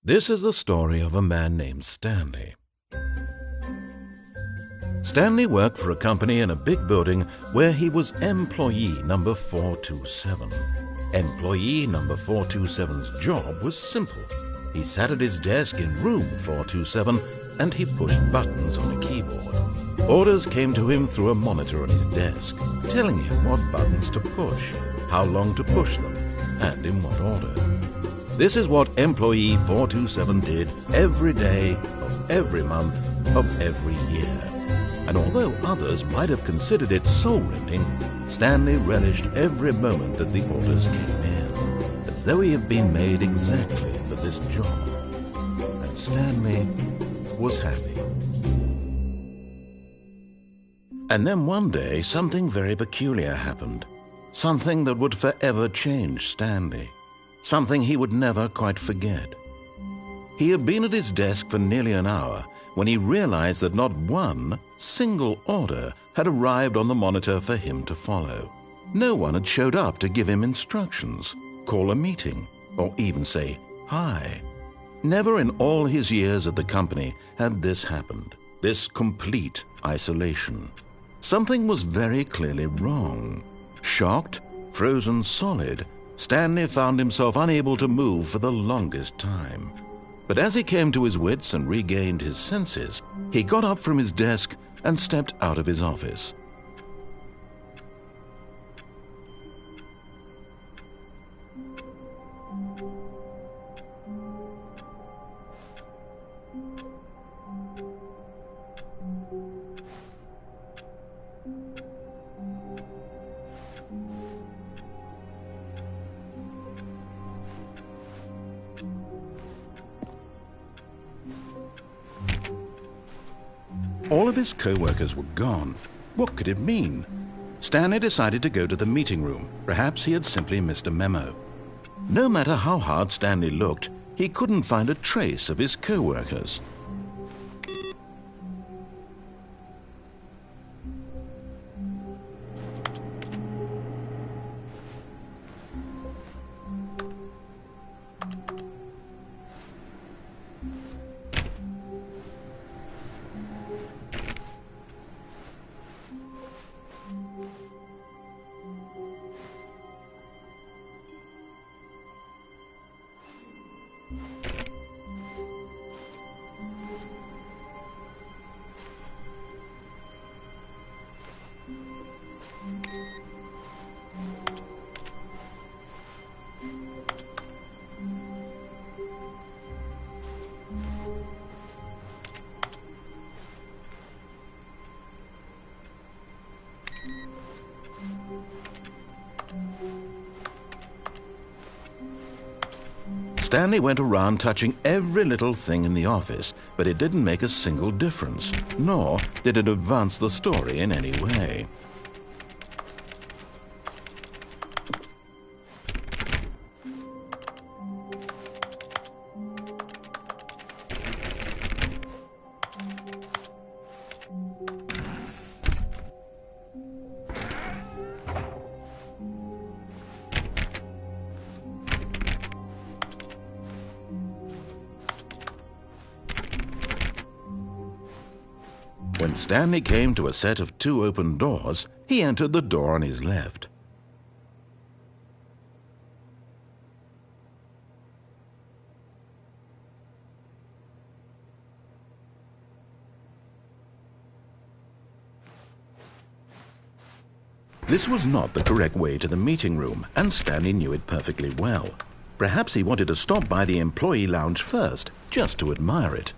This is the story of a man named Stanley. Stanley worked for a company in a big building where he was employee number 427. Employee number 427's job was simple. He sat at his desk in room 427 and he pushed buttons on a keyboard. Orders came to him through a monitor on his desk, telling him what buttons to push, how long to push them, and in what order. This is what employee 427 did every day of every month of every year. And although others might have considered it soul-rending, Stanley relished every moment that the orders came in, as though he had been made exactly for this job. And Stanley was happy. And then one day, something very peculiar happened. Something that would forever change Stanley. Something he would never quite forget. He had been at his desk for nearly an hour when he realized that not one single order had arrived on the monitor for him to follow. No one had showed up to give him instructions, call a meeting, or even say hi. Never in all his years at the company had this happened, this complete isolation. Something was very clearly wrong. Shocked, frozen solid, Stanley found himself unable to move for the longest time. But as he came to his wits and regained his senses, he got up from his desk and stepped out of his office. All of his co-workers were gone. What could it mean? Stanley decided to go to the meeting room. Perhaps he had simply missed a memo. No matter how hard Stanley looked, he couldn't find a trace of his co-workers. Stanley went around touching every little thing in the office, but it didn't make a single difference, nor did it advance the story in any way. When Stanley came to a set of 2 open doors, he entered the door on his left. This was not the correct way to the meeting room, and Stanley knew it perfectly well. Perhaps he wanted to stop by the employee lounge first, just to admire it.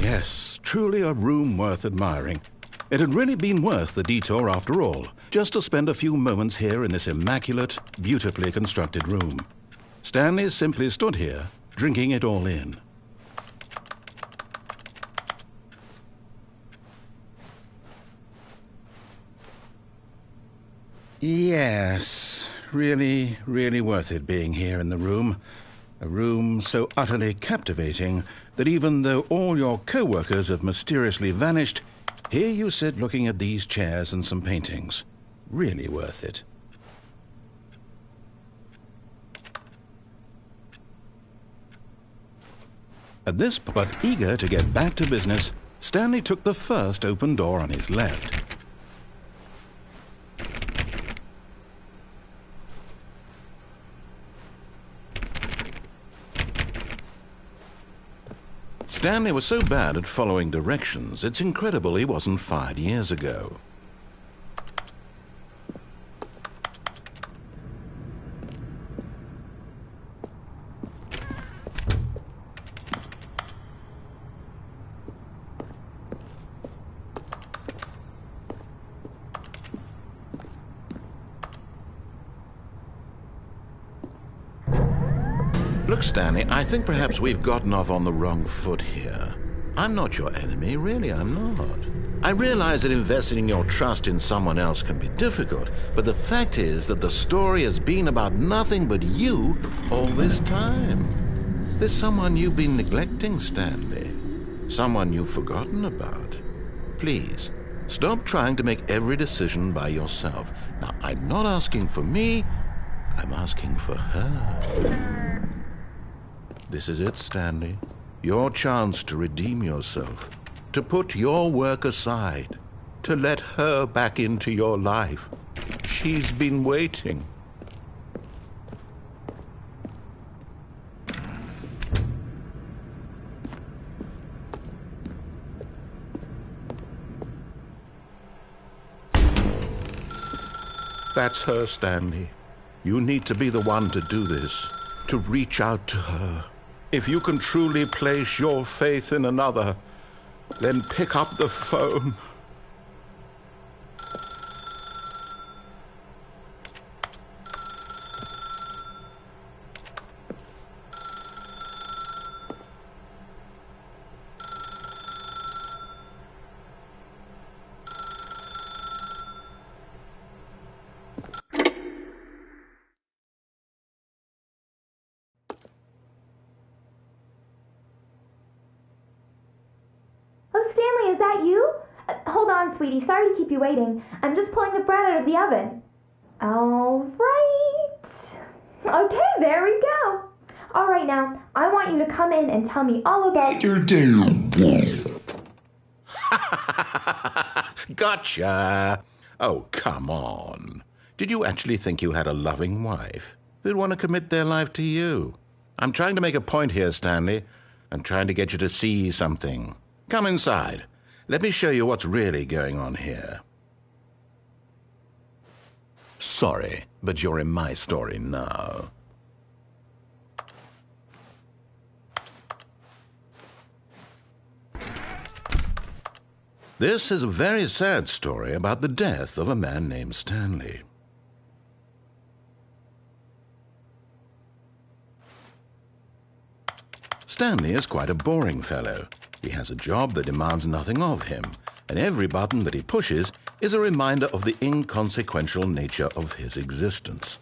Yes, truly a room worth admiring. It had really been worth the detour after all, just to spend a few moments here in this immaculate, beautifully constructed room. Stanley simply stood here, drinking it all in. Yes, really, really worth it being here in the room. A room so utterly captivating that even though all your co-workers have mysteriously vanished, Here you sit looking at these chairs and some paintings. Really worth it. At this, but eager to get back to business, Stanley took the first open door on his left. Stanley was so bad at following directions, it's incredible he wasn't fired years ago. Look, Stanley, I think perhaps we've gotten off on the wrong foot here. I'm not your enemy, really, I'm not. I realize that investing your trust in someone else can be difficult, but the fact is that the story has been about nothing but you all this time. There's someone you've been neglecting, Stanley. Someone you've forgotten about. Please, stop trying to make every decision by yourself. Now, I'm not asking for me, I'm asking for her. This is it, Stanley. Your chance to redeem yourself, to put your work aside, to let her back into your life. She's been waiting. That's her, Stanley. You need to be the one to do this, to reach out to her. If you can truly place your faith in another, then pick up the phone. Is that you? Hold on, sweetie. Sorry to keep you waiting. I'm just pulling the bread out of the oven. All right. Okay, there we go. All right, now, I want you to come in and tell me all about your day. Gotcha. Oh, come on. Did you actually think you had a loving wife who'd want to commit their life to you? I'm trying to make a point here, Stanley. I'm trying to get you to see something. Come inside. Let me show you what's really going on here. Sorry, but you're in my story now. This is a very sad story about the death of a man named Stanley. Stanley is quite a boring fellow. He has a job that demands nothing of him, and every button that he pushes is a reminder of the inconsequential nature of his existence.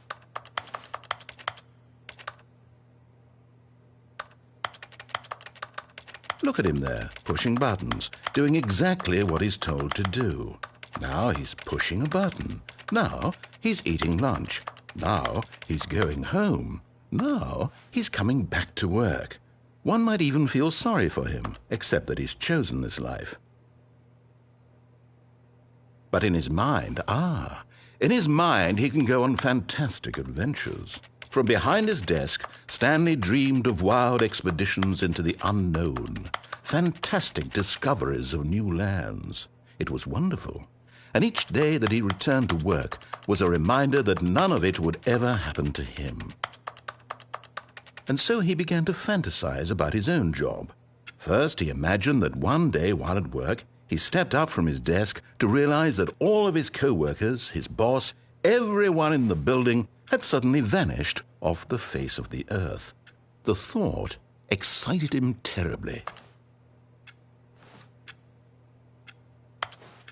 Look at him there, pushing buttons, doing exactly what he's told to do. Now he's pushing a button. Now he's eating lunch. Now he's going home. Now he's coming back to work. One might even feel sorry for him, except that he's chosen this life. But in his mind, he can go on fantastic adventures. From behind his desk, Stanley dreamed of wild expeditions into the unknown, fantastic discoveries of new lands. It was wonderful, and each day that he returned to work was a reminder that none of it would ever happen to him. And so he began to fantasize about his own job. First, he imagined that one day while at work, he stepped up from his desk to realize that all of his co-workers, his boss, everyone in the building had suddenly vanished off the face of the earth. The thought excited him terribly.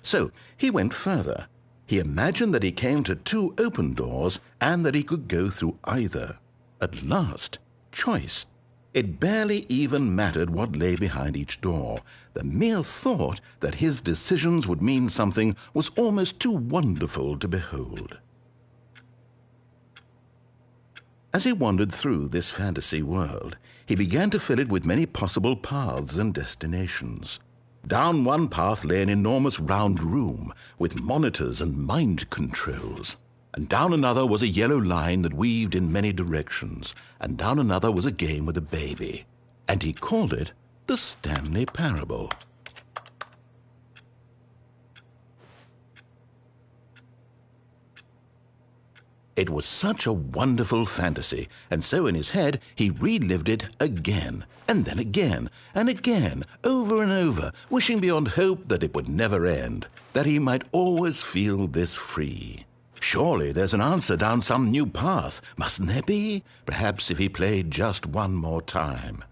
So he went further. He imagined that he came to two open doors and that he could go through either. At last, choice. It barely even mattered what lay behind each door. The mere thought that his decisions would mean something was almost too wonderful to behold. As he wandered through this fantasy world, he began to fill it with many possible paths and destinations. Down one path lay an enormous round room with monitors and mind controls. And down another was a yellow line that weaved in many directions. And down another was a game with a baby. And he called it the Stanley Parable. It was such a wonderful fantasy, and so in his head he relived it again, and then again, and again, over and over, wishing beyond hope that it would never end, that he might always feel this free. Surely there's an answer down some new path, mustn't there be? Perhaps if he played just one more time.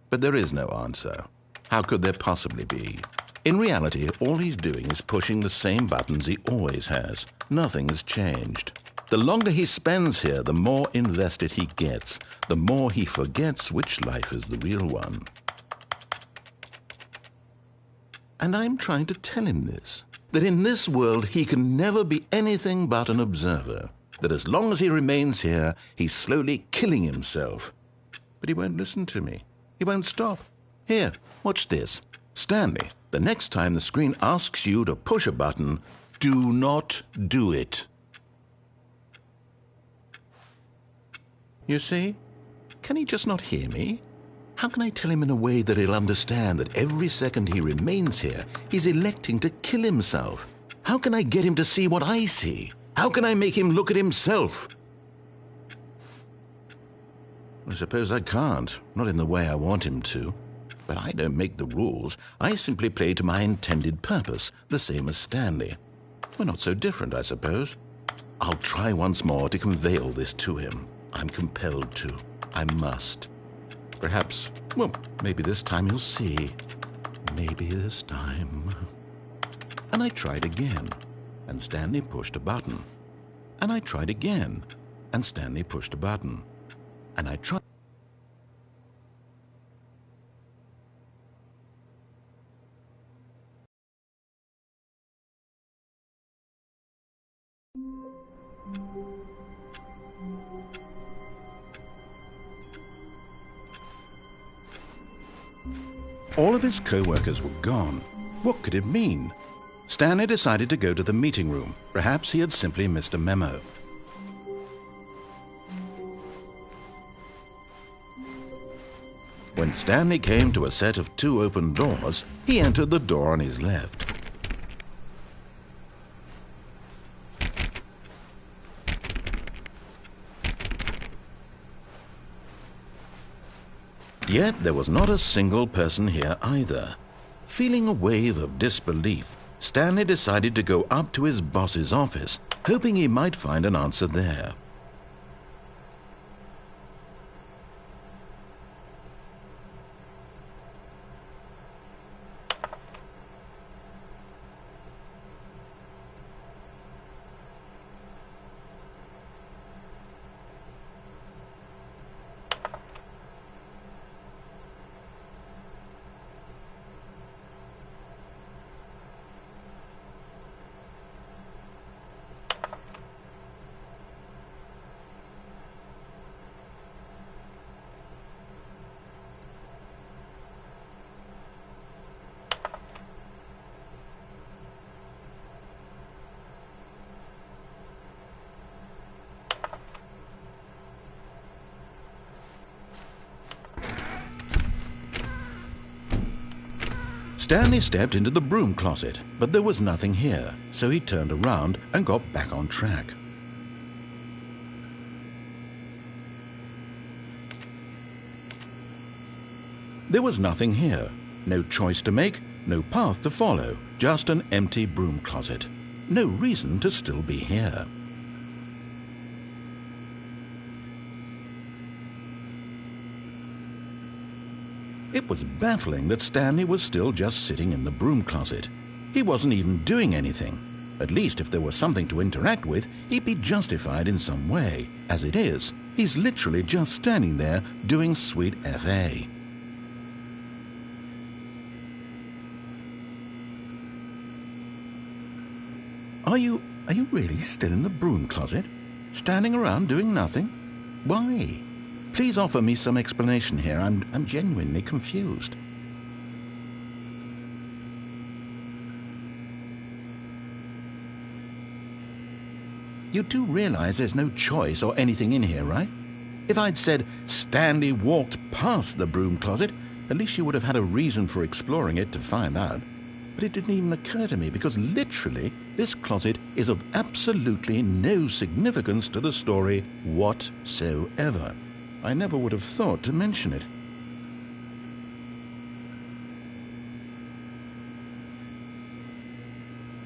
But there is no answer. How could there possibly be? In reality, all he's doing is pushing the same buttons he always has. Nothing has changed. The longer he spends here, the more invested he gets, the more he forgets which life is the real one. And I'm trying to tell him this, that in this world he can never be anything but an observer, that as long as he remains here, he's slowly killing himself. But he won't listen to me. He won't stop. Here, watch this. Stanley, the next time the screen asks you to push a button, do not do it. You see? Can he just not hear me? How can I tell him in a way that he'll understand that every second he remains here, he's electing to kill himself? How can I get him to see what I see? How can I make him look at himself? I suppose I can't, not in the way I want him to. But I don't make the rules. I simply play to my intended purpose, the same as Stanley. We're not so different, I suppose. I'll try once more to convey all this to him. I'm compelled to. I must. Perhaps, well, maybe this time he'll see. Maybe this time. And I tried again, and Stanley pushed a button. And I tried again, and Stanley pushed a button. And I tried. All of his co-workers were gone. What could it mean? Stanley decided to go to the meeting room. Perhaps he had simply missed a memo. When Stanley came to a set of 2 open doors, he entered the door on his left. Yet there was not a single person here either. Feeling a wave of disbelief, Stanley decided to go up to his boss's office, hoping he might find an answer there. Stanley stepped into the broom closet, but there was nothing here, so he turned around and got back on track. There was nothing here, no choice to make, no path to follow, just an empty broom closet. No reason to still be here. It was baffling that Stanley was still just sitting in the broom closet. He wasn't even doing anything. At least if there was something to interact with, he'd be justified in some way. As it is, he's literally just standing there doing sweet FA. Are you really still in the broom closet? Standing around doing nothing? Why? Please offer me some explanation here. I'm genuinely confused. You do realize there's no choice or anything in here, right? If I'd said Stanley walked past the broom closet, at least you would have had a reason for exploring it to find out. But it didn't even occur to me because literally this closet is of absolutely no significance to the story whatsoever. I never would have thought to mention it.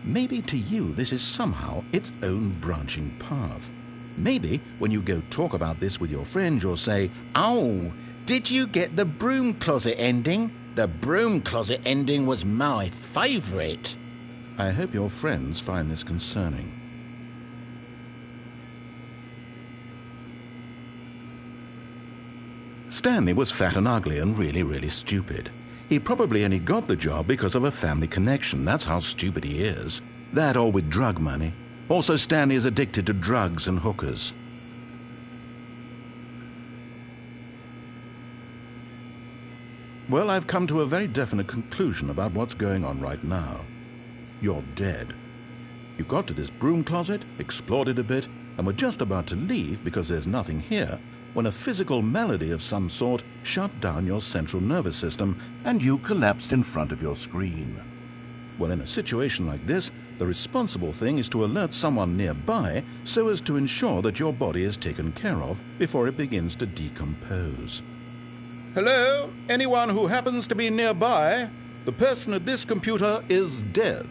Maybe to you this is somehow its own branching path. Maybe when you go talk about this with your friends you'll say, "Oh, did you get the broom closet ending? The broom closet ending was my favourite." I hope your friends find this concerning. Stanley was fat and ugly and really stupid. He probably only got the job because of a family connection. That's how stupid he is. That or with drug money. Also, Stanley is addicted to drugs and hookers. Well, I've come to a very definite conclusion about what's going on right now. You're dead. You got to this broom closet, explored it a bit, and were just about to leave because there's nothing here, when a physical malady of some sort shut down your central nervous system and you collapsed in front of your screen. Well, in a situation like this, the responsible thing is to alert someone nearby so as to ensure that your body is taken care of before it begins to decompose. Hello? Anyone who happens to be nearby? The person at this computer is dead.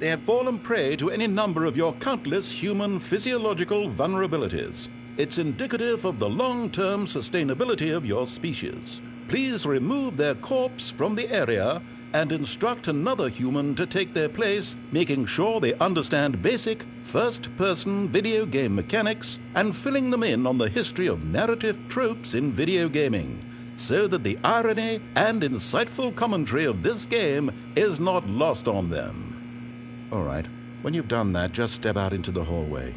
They have fallen prey to any number of your countless human physiological vulnerabilities. It's indicative of the long-term sustainability of your species. Please remove their corpse from the area and instruct another human to take their place, making sure they understand basic first-person video game mechanics and filling them in on the history of narrative tropes in video gaming, so that the irony and insightful commentary of this game is not lost on them. All right, when you've done that, just step out into the hallway.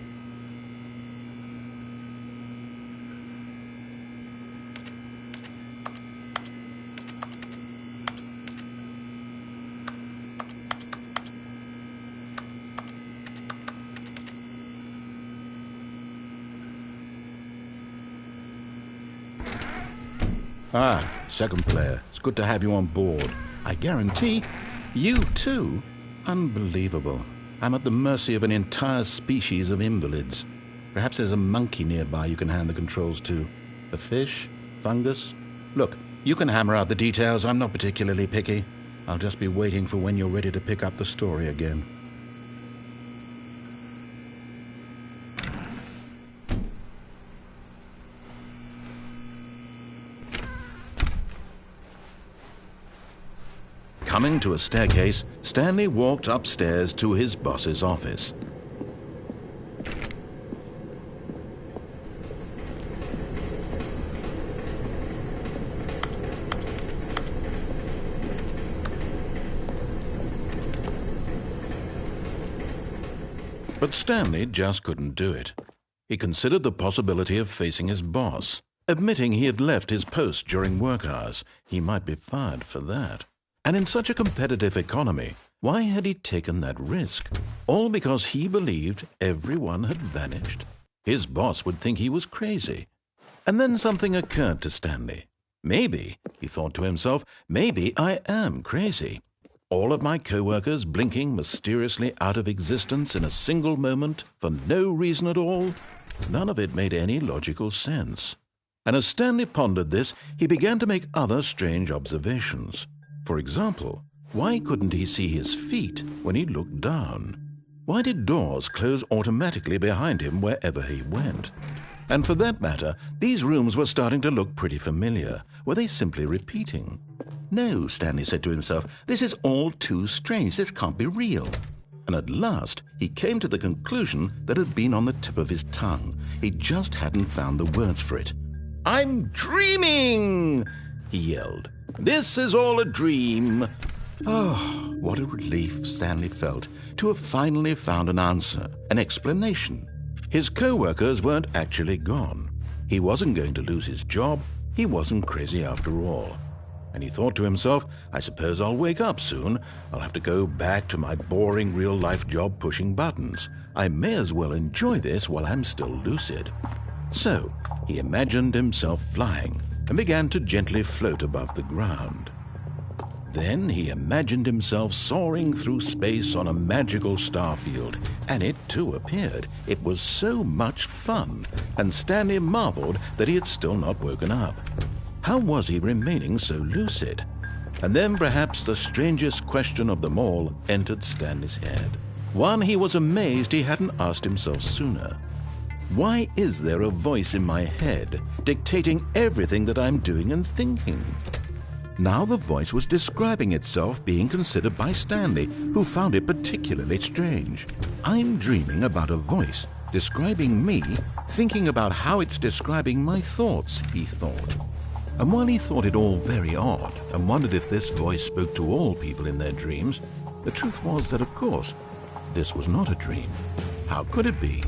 Ah, second player. It's good to have you on board. I guarantee you too. Unbelievable. I'm at the mercy of an entire species of invalids. Perhaps there's a monkey nearby you can hand the controls to. A fish? Fungus? Look, you can hammer out the details. I'm not particularly picky. I'll just be waiting for when you're ready to pick up the story again. Coming to a staircase, Stanley walked upstairs to his boss's office. But Stanley just couldn't do it. He considered the possibility of facing his boss. Admitting he had left his post during work hours, he might be fired for that. And in such a competitive economy, why had he taken that risk? All because he believed everyone had vanished? His boss would think he was crazy. And then something occurred to Stanley. Maybe, he thought to himself, maybe I am crazy. All of my co-workers blinking mysteriously out of existence in a single moment for no reason at all? None of it made any logical sense. And as Stanley pondered this, he began to make other strange observations. For example, why couldn't he see his feet when he looked down? Why did doors close automatically behind him wherever he went? And for that matter, these rooms were starting to look pretty familiar. Were they simply repeating? No, Stanley said to himself, this is all too strange. This can't be real. And at last, he came to the conclusion that had been on the tip of his tongue. He just hadn't found the words for it. "I'm dreaming!" he yelled. "This is all a dream." Oh, what a relief Stanley felt to have finally found an answer, an explanation. His co-workers weren't actually gone. He wasn't going to lose his job. He wasn't crazy after all. And he thought to himself, I suppose I'll wake up soon. I'll have to go back to my boring real-life job pushing buttons. I may as well enjoy this while I'm still lucid. So he imagined himself flying and began to gently float above the ground. Then he imagined himself soaring through space on a magical starfield, and it too appeared. It was so much fun, and Stanley marveled that he had still not woken up. How was he remaining so lucid? And then perhaps the strangest question of them all entered Stanley's head. One he was amazed he hadn't asked himself sooner. Why is there a voice in my head dictating everything that I'm doing and thinking? Now the voice was describing itself being considered by Stanley, who found it particularly strange. I'm dreaming about a voice describing me, thinking about how it's describing my thoughts, he thought. And while he thought it all very odd and wondered if this voice spoke to all people in their dreams, the truth was that, of course, this was not a dream. How could it be?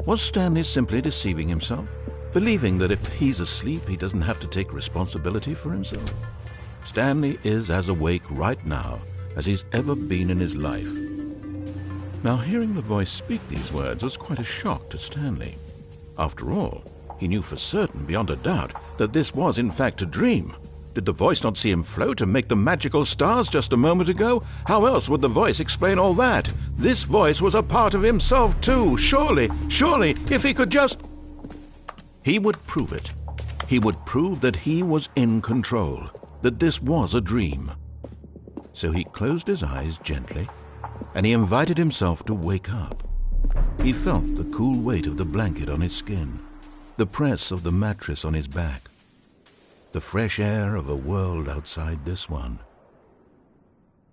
Was Stanley simply deceiving himself, believing that if he's asleep, he doesn't have to take responsibility for himself? Stanley is as awake right now as he's ever been in his life. Now, hearing the voice speak these words was quite a shock to Stanley. After all, he knew for certain, beyond a doubt, that this was in fact a dream. Did the voice not see him float and make the magical stars just a moment ago? How else would the voice explain all that? This voice was a part of himself too. Surely, if he could just... He would prove it. He would prove that he was in control, that this was a dream. So he closed his eyes gently, and he invited himself to wake up. He felt the cool weight of the blanket on his skin, the press of the mattress on his back, the fresh air of a world outside this one.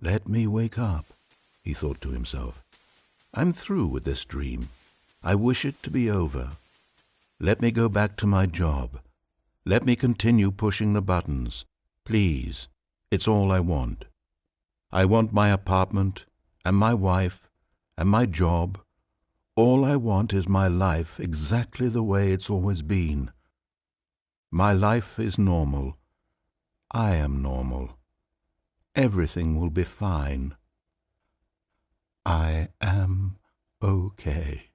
Let me wake up, he thought to himself. I'm through with this dream. I wish it to be over. Let me go back to my job. Let me continue pushing the buttons. Please, it's all I want. I want my apartment and my wife and my job. All I want is my life exactly the way it's always been. My life is normal. I am normal. Everything will be fine. I am okay.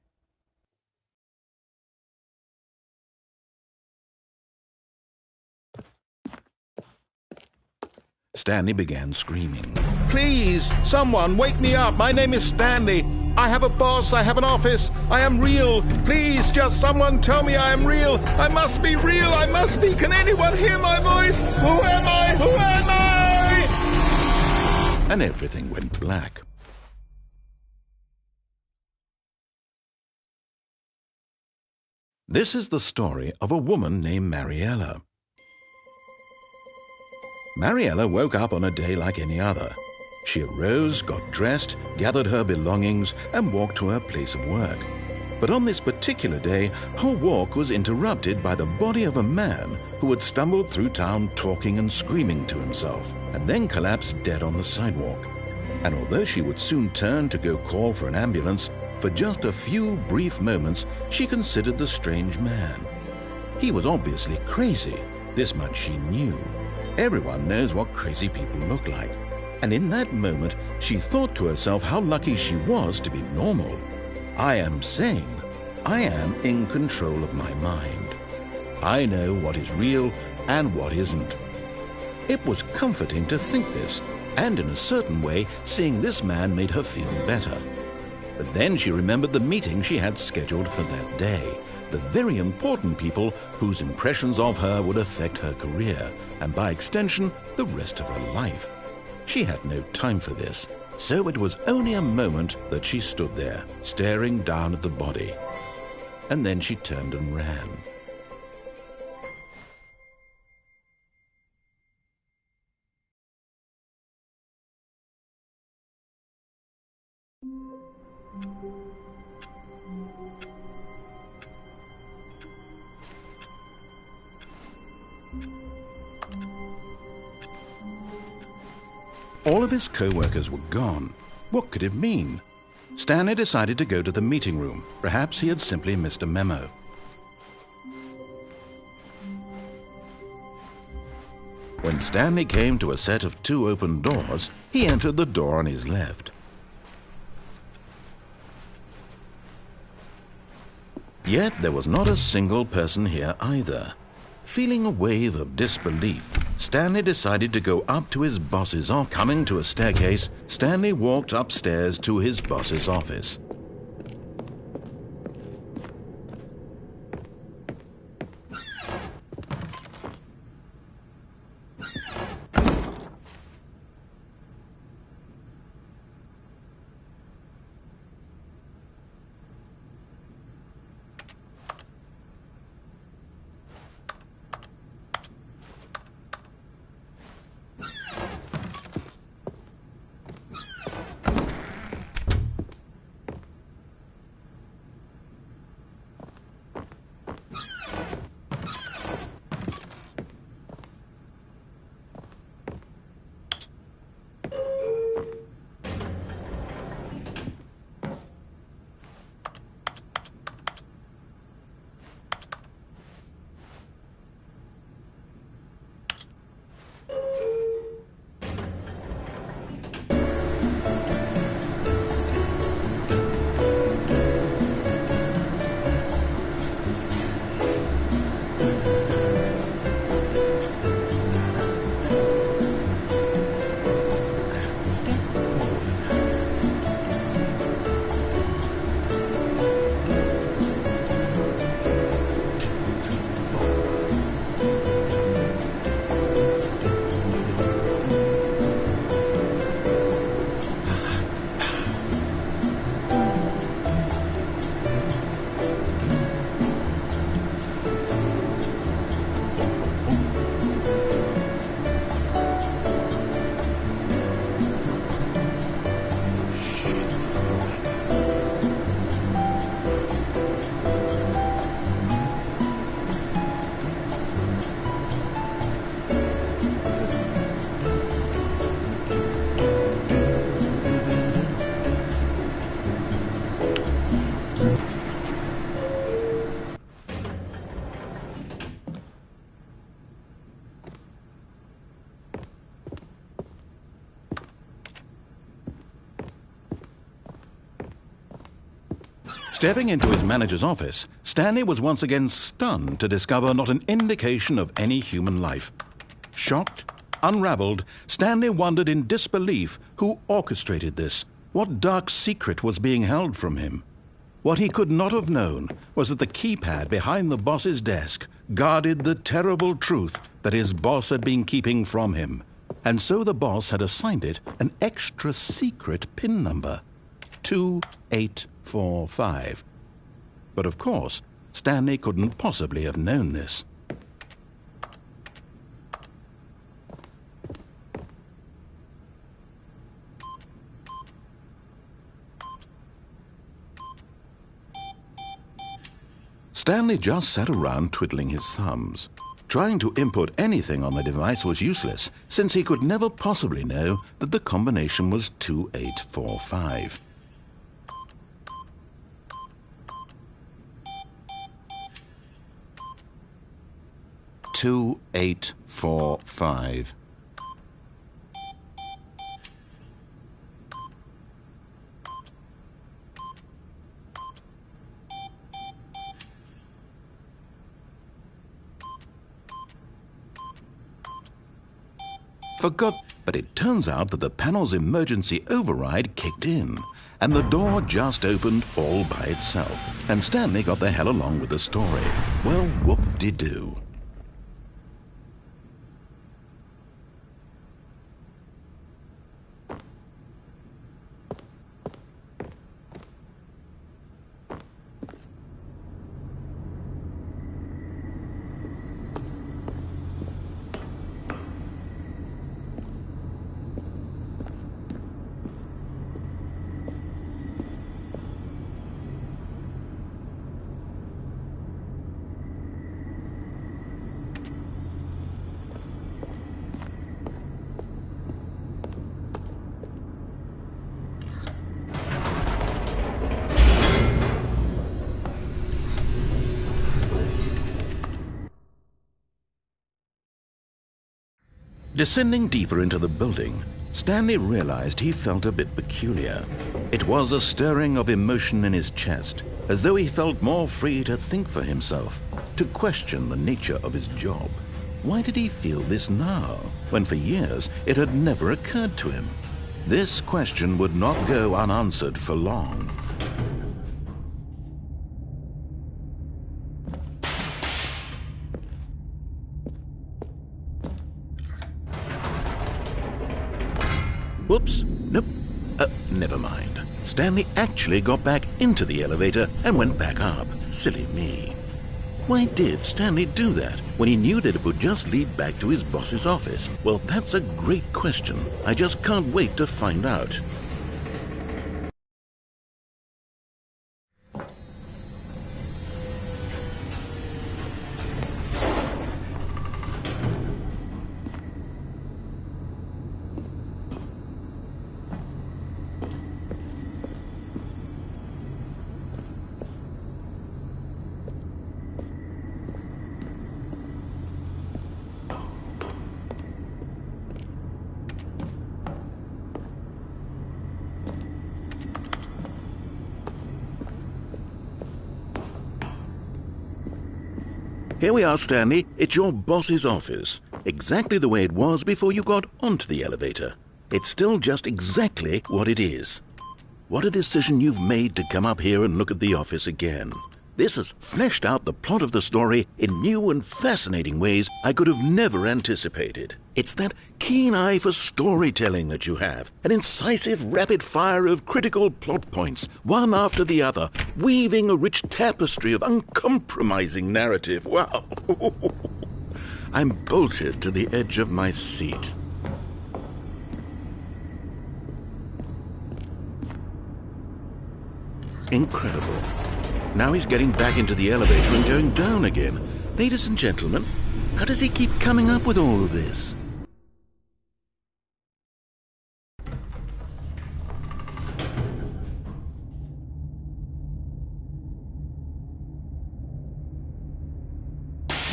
Stanley began screaming. Please, someone, wake me up. My name is Stanley. I have a boss. I have an office. I am real. Please, just someone tell me I am real. I must be real. I must be. Can anyone hear my voice? Who am I? Who am I? And everything went black. This is the story of a woman named Mariella. Mariella woke up on a day like any other. She arose, got dressed, gathered her belongings, and walked to her place of work. But on this particular day, her walk was interrupted by the body of a man who had stumbled through town talking and screaming to himself, and then collapsed dead on the sidewalk. And although she would soon turn to go call for an ambulance, for just a few brief moments she considered the strange man. He was obviously crazy. This much she knew. Everyone knows what crazy people look like. And in that moment, she thought to herself how lucky she was to be normal. I am sane. I am in control of my mind. I know what is real and what isn't. It was comforting to think this, and in a certain way, seeing this man made her feel better. But then she remembered the meeting she had scheduled for that day, the very important people whose impressions of her would affect her career, and by extension, the rest of her life. She had no time for this, so it was only a moment that she stood there, staring down at the body. And then she turned and ran. All of his co-workers were gone. What could it mean? Stanley decided to go to the meeting room. Perhaps he had simply missed a memo. When Stanley came to a set of 2 open doors, he entered the door on his left. Yet there was not a single person here either. Feeling a wave of disbelief, Stanley decided to go up to his boss's office. Coming to a staircase, Stanley walked upstairs to his boss's office. Stepping into his manager's office, Stanley was once again stunned to discover not an indication of any human life. Shocked, unraveled, Stanley wondered in disbelief who orchestrated this. What dark secret was being held from him? What he could not have known was that the keypad behind the boss's desk guarded the terrible truth that his boss had been keeping from him. And so the boss had assigned it an extra secret PIN number, 2845. But of course, Stanley couldn't possibly have known this. Stanley just sat around twiddling his thumbs. Trying to input anything on the device was useless, since he could never possibly know that the combination was 2845. "2845. Forgot, but it turns out that the panel's emergency override kicked in, and the door just opened all by itself, and Stanley got the hell along with the story. Well, whoop-de-doo. Descending deeper into the building, Stanley realized he felt a bit peculiar. It was a stirring of emotion in his chest, as though he felt more free to think for himself, to question the nature of his job. Why did he feel this now, when for years it had never occurred to him? This question would not go unanswered for long. Whoops, nope, never mind. Stanley actually got back into the elevator and went back up. Silly me. Why did Stanley do that when he knew that it would just lead back to his boss's office? Well, that's a great question. I just can't wait to find out. Here we are, Stanley. It's your boss's office. Exactly the way it was before you got onto the elevator. It's still just exactly what it is. What a decision you've made to come up here and look at the office again. This has fleshed out the plot of the story in new and fascinating ways I could have never anticipated. It's that keen eye for storytelling that you have, an incisive rapid fire of critical plot points, one after the other, weaving a rich tapestry of uncompromising narrative. Wow! I'm bolted to the edge of my seat. Incredible. Now he's getting back into the elevator and going down again. Ladies and gentlemen, how does he keep coming up with all of this?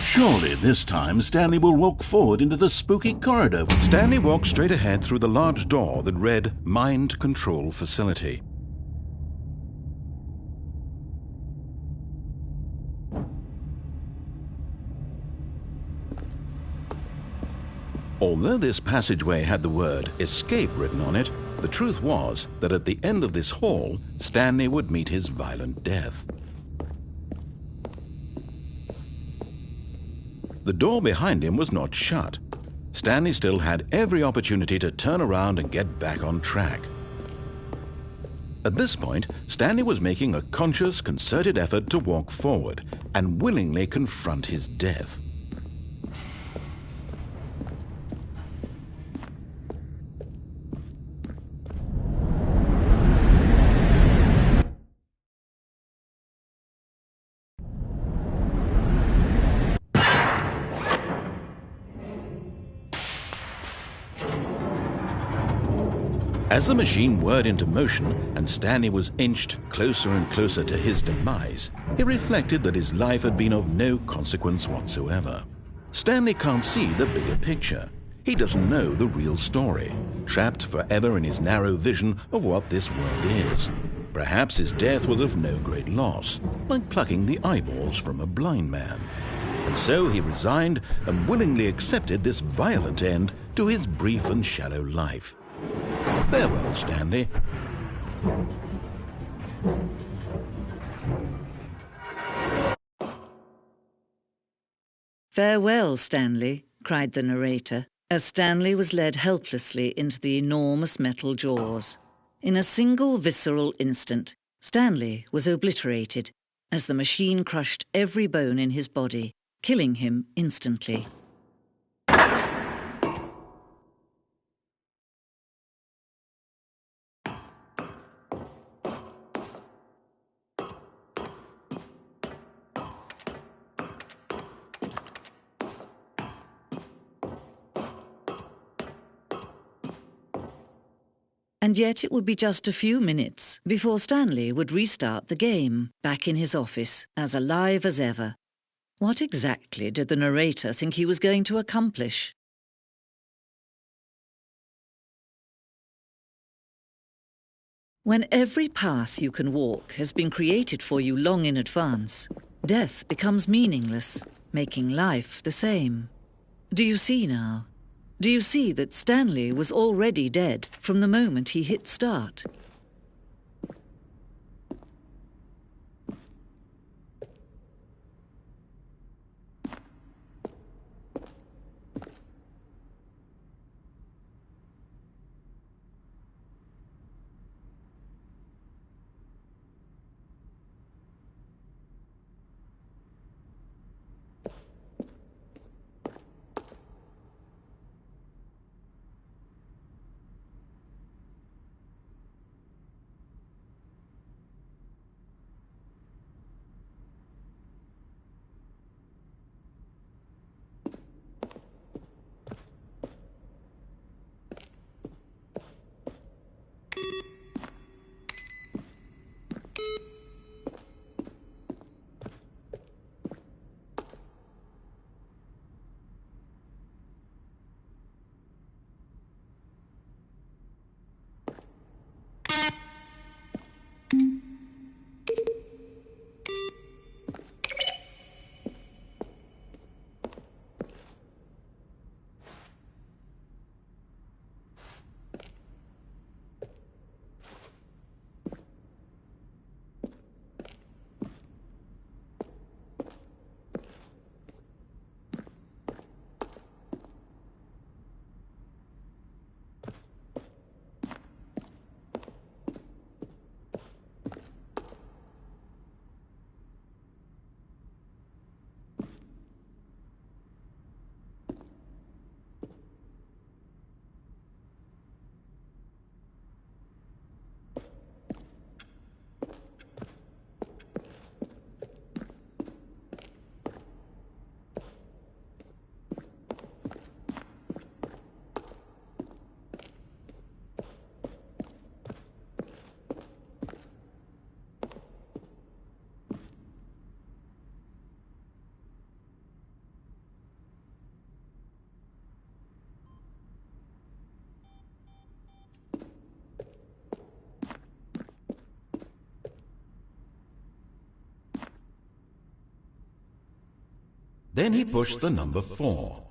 Surely this time Stanley will walk forward into the spooky corridor. Stanley walked straight ahead through the large door that read Mind Control Facility. Although this passageway had the word escape written on it, the truth was that at the end of this hall, Stanley would meet his violent death. The door behind him was not shut. Stanley still had every opportunity to turn around and get back on track. At this point, Stanley was making a conscious, concerted effort to walk forward and willingly confront his death. As the machine whirred into motion and Stanley was inched closer and closer to his demise, he reflected that his life had been of no consequence whatsoever. Stanley can't see the bigger picture. He doesn't know the real story, trapped forever in his narrow vision of what this world is. Perhaps his death was of no great loss, like plucking the eyeballs from a blind man. And so he resigned and willingly accepted this violent end to his brief and shallow life. Farewell, Stanley. Farewell, Stanley, cried the narrator, as Stanley was led helplessly into the enormous metal jaws. In a single visceral instant, Stanley was obliterated as the machine crushed every bone in his body, killing him instantly. And yet it would be just a few minutes before Stanley would restart the game, back in his office, as alive as ever. What exactly did the narrator think he was going to accomplish? When every path you can walk has been created for you long in advance, death becomes meaningless, making life the same. Do you see now? Do you see that Stanley was already dead from the moment he hit start? Then he pushed the number 4.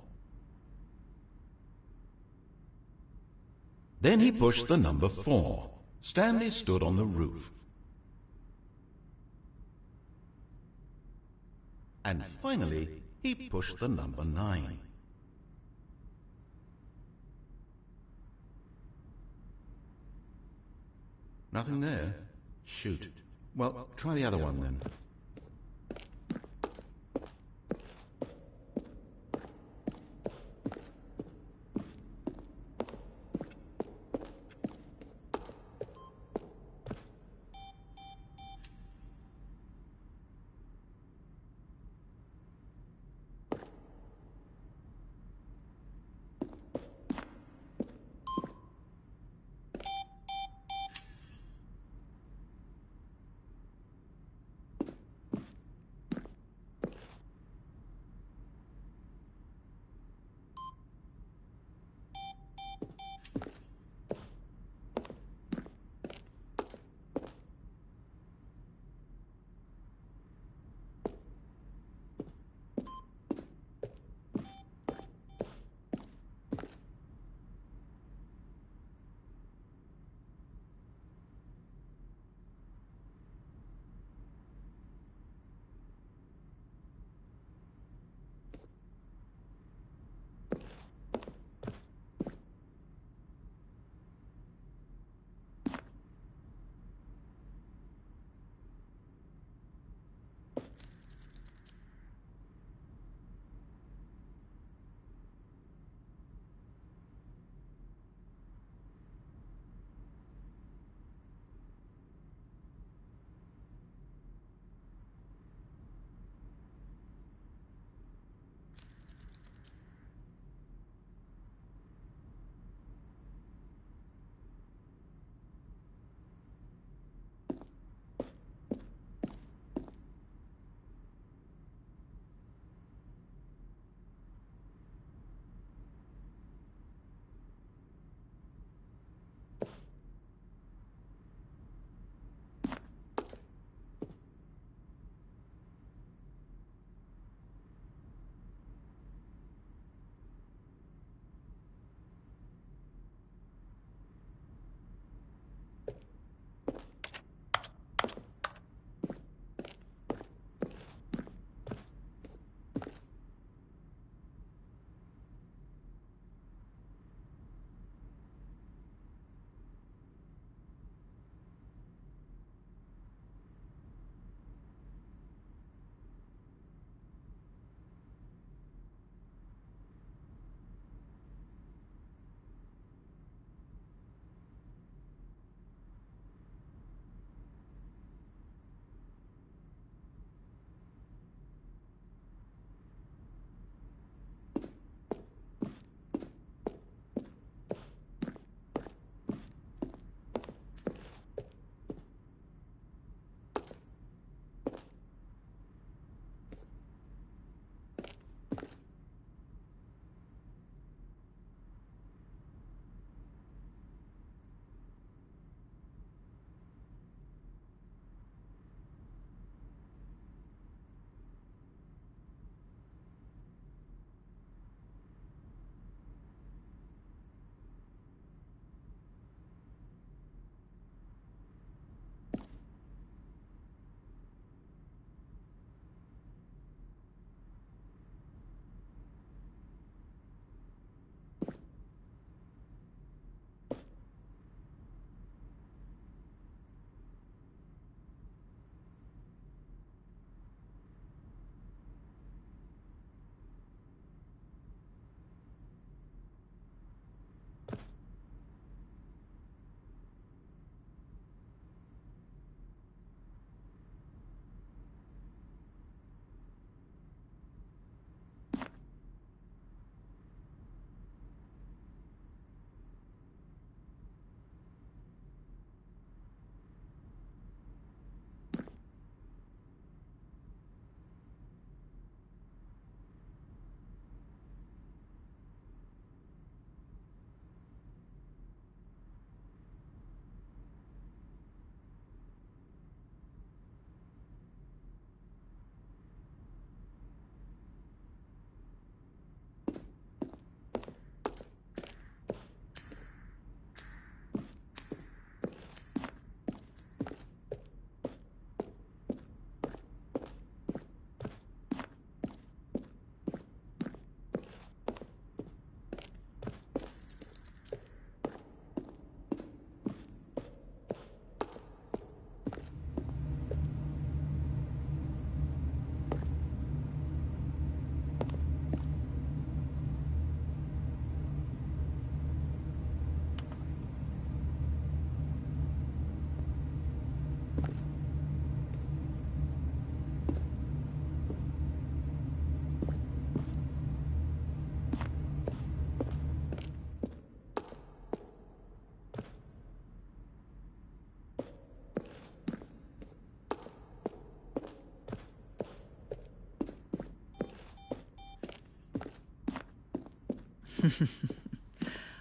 Then he pushed the number 4. Stanley stood on the roof. And finally, he pushed the number 9. Nothing there? Shoot. Well, try the other one then.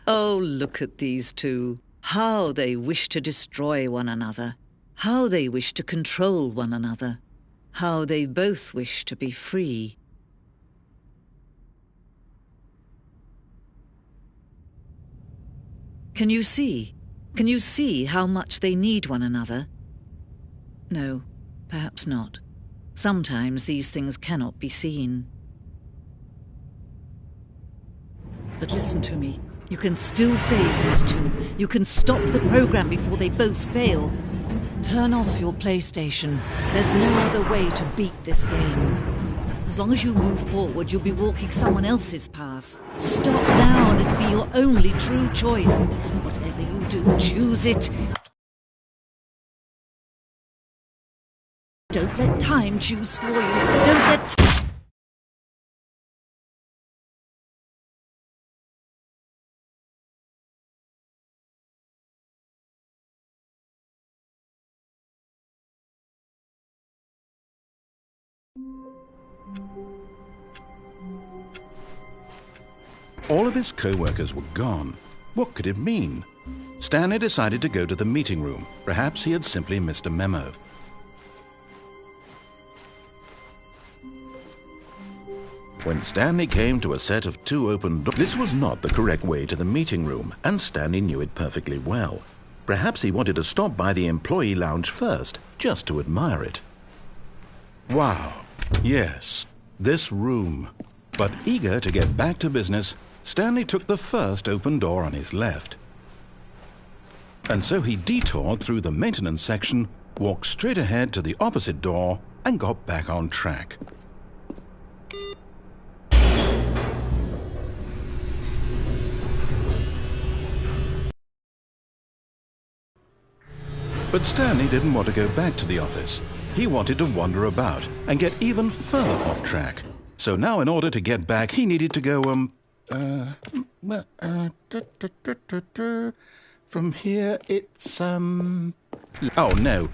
Oh, look at these two. How they wish to destroy one another. How they wish to control one another. How they both wish to be free. Can you see? Can you see how much they need one another? No, perhaps not. Sometimes these things cannot be seen. But listen to me. You can still save these two. You can stop the program before they both fail. Turn off your PlayStation. There's no other way to beat this game. As long as you move forward, you'll be walking someone else's path. Stop now and it'll be your only true choice. Whatever you do, choose it. Don't let time choose for you. Don't let... All of his co-workers were gone. What could it mean? Stanley decided to go to the meeting room. Perhaps he had simply missed a memo. When Stanley came to a set of 2 open doors, this was not the correct way to the meeting room, and Stanley knew it perfectly well. Perhaps he wanted to stop by the employee lounge first, just to admire it. Wow, yes, this room. But eager to get back to business, Stanley took the first open door on his left. And so he detoured through the maintenance section, walked straight ahead to the opposite door, and got back on track. But Stanley didn't want to go back to the office. He wanted to wander about and get even further off track. So now in order to get back, he needed to go, from here it's, oh, no,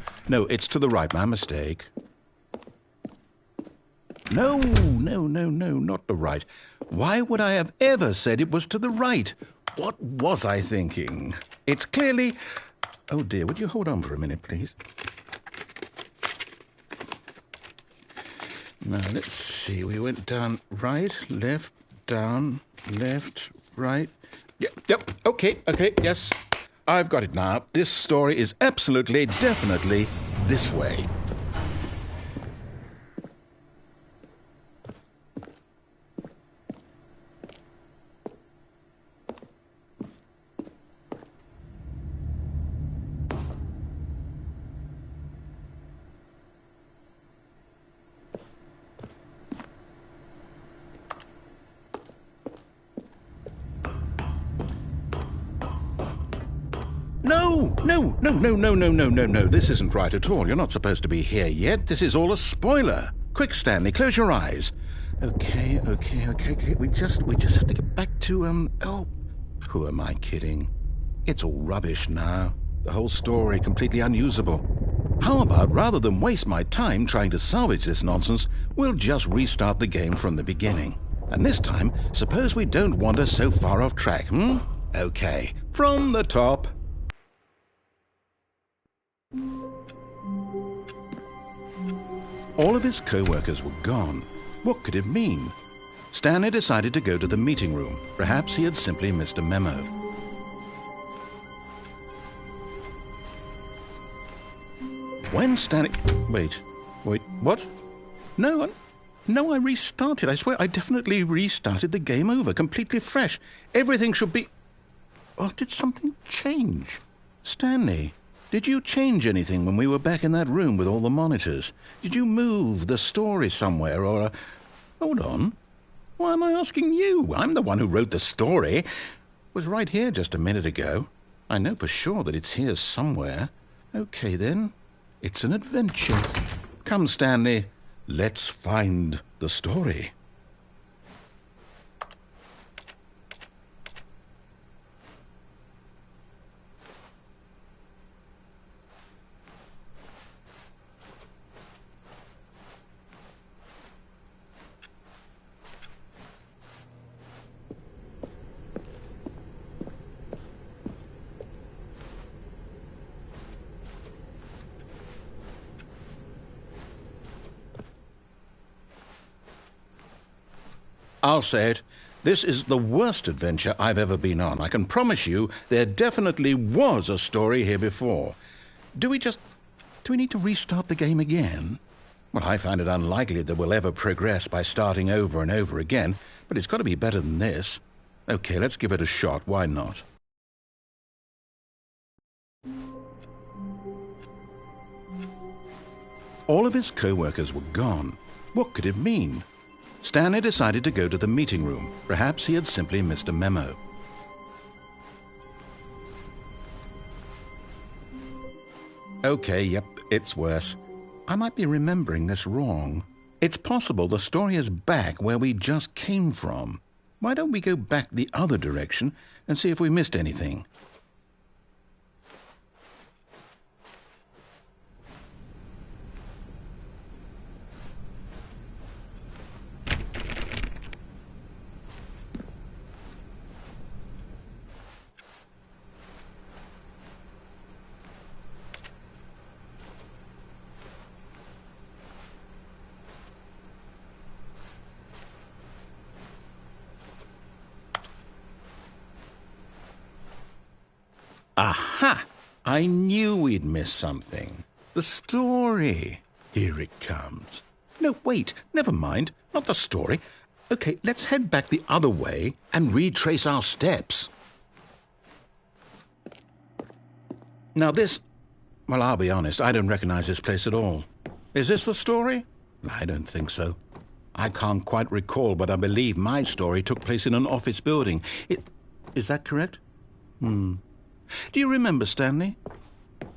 it's to the right, my mistake. No, not the right. Why would I have ever said it was to the right? What was I thinking? It's clearly... Oh dear, would you hold on for a minute, please? Now, let's see. We went down right, left, down, left, right. Yep, okay, yes. I've got it now. This story is absolutely, definitely this way. No. This isn't right at all. You're not supposed to be here yet. This is all a spoiler. Quick, Stanley, close your eyes. Okay. We just have to get back to, oh, who am I kidding? It's all rubbish now. The whole story completely unusable. How about, rather than waste my time trying to salvage this nonsense, we'll just restart the game from the beginning. And this time, suppose we don't wander so far off track, Okay, from the top. All of his co-workers were gone. What could it mean? Stanley decided to go to the meeting room. Perhaps he had simply missed a memo. When Stanley... Wait, what? No, I restarted. I swear I definitely restarted the game over, completely fresh. Everything should be... Oh, did something change? Stanley, did you change anything when we were back in that room with all the monitors? Did you move the story somewhere or... Hold on. Why am I asking you? I'm the one who wrote the story. It was right here just a minute ago. I know for sure that it's here somewhere. Okay, then. It's an adventure. Come, Stanley. Let's find the story. I'll say it. This is the worst adventure I've ever been on. I can promise you there definitely was a story here before. Do we need to restart the game again? Well, I find it unlikely that we'll ever progress by starting over and over again, but it's got to be better than this. Okay, let's give it a shot. Why not? All of his co-workers were gone. What could it mean? Stanley decided to go to the meeting room. Perhaps he had simply missed a memo. Okay, yep, it's worse. I might be remembering this wrong. It's possible the story is back where we just came from. Why don't we go back the other direction and see if we missed anything? Aha! I knew we'd miss something. The story. Here it comes. No, wait, never mind. Not the story. Okay, let's head back the other way and retrace our steps. Now this... Well, I'll be honest, I don't recognize this place at all. Is this the story? I don't think so. I can't quite recall, but I believe my story took place in an office building. Is that correct? Do you remember, Stanley?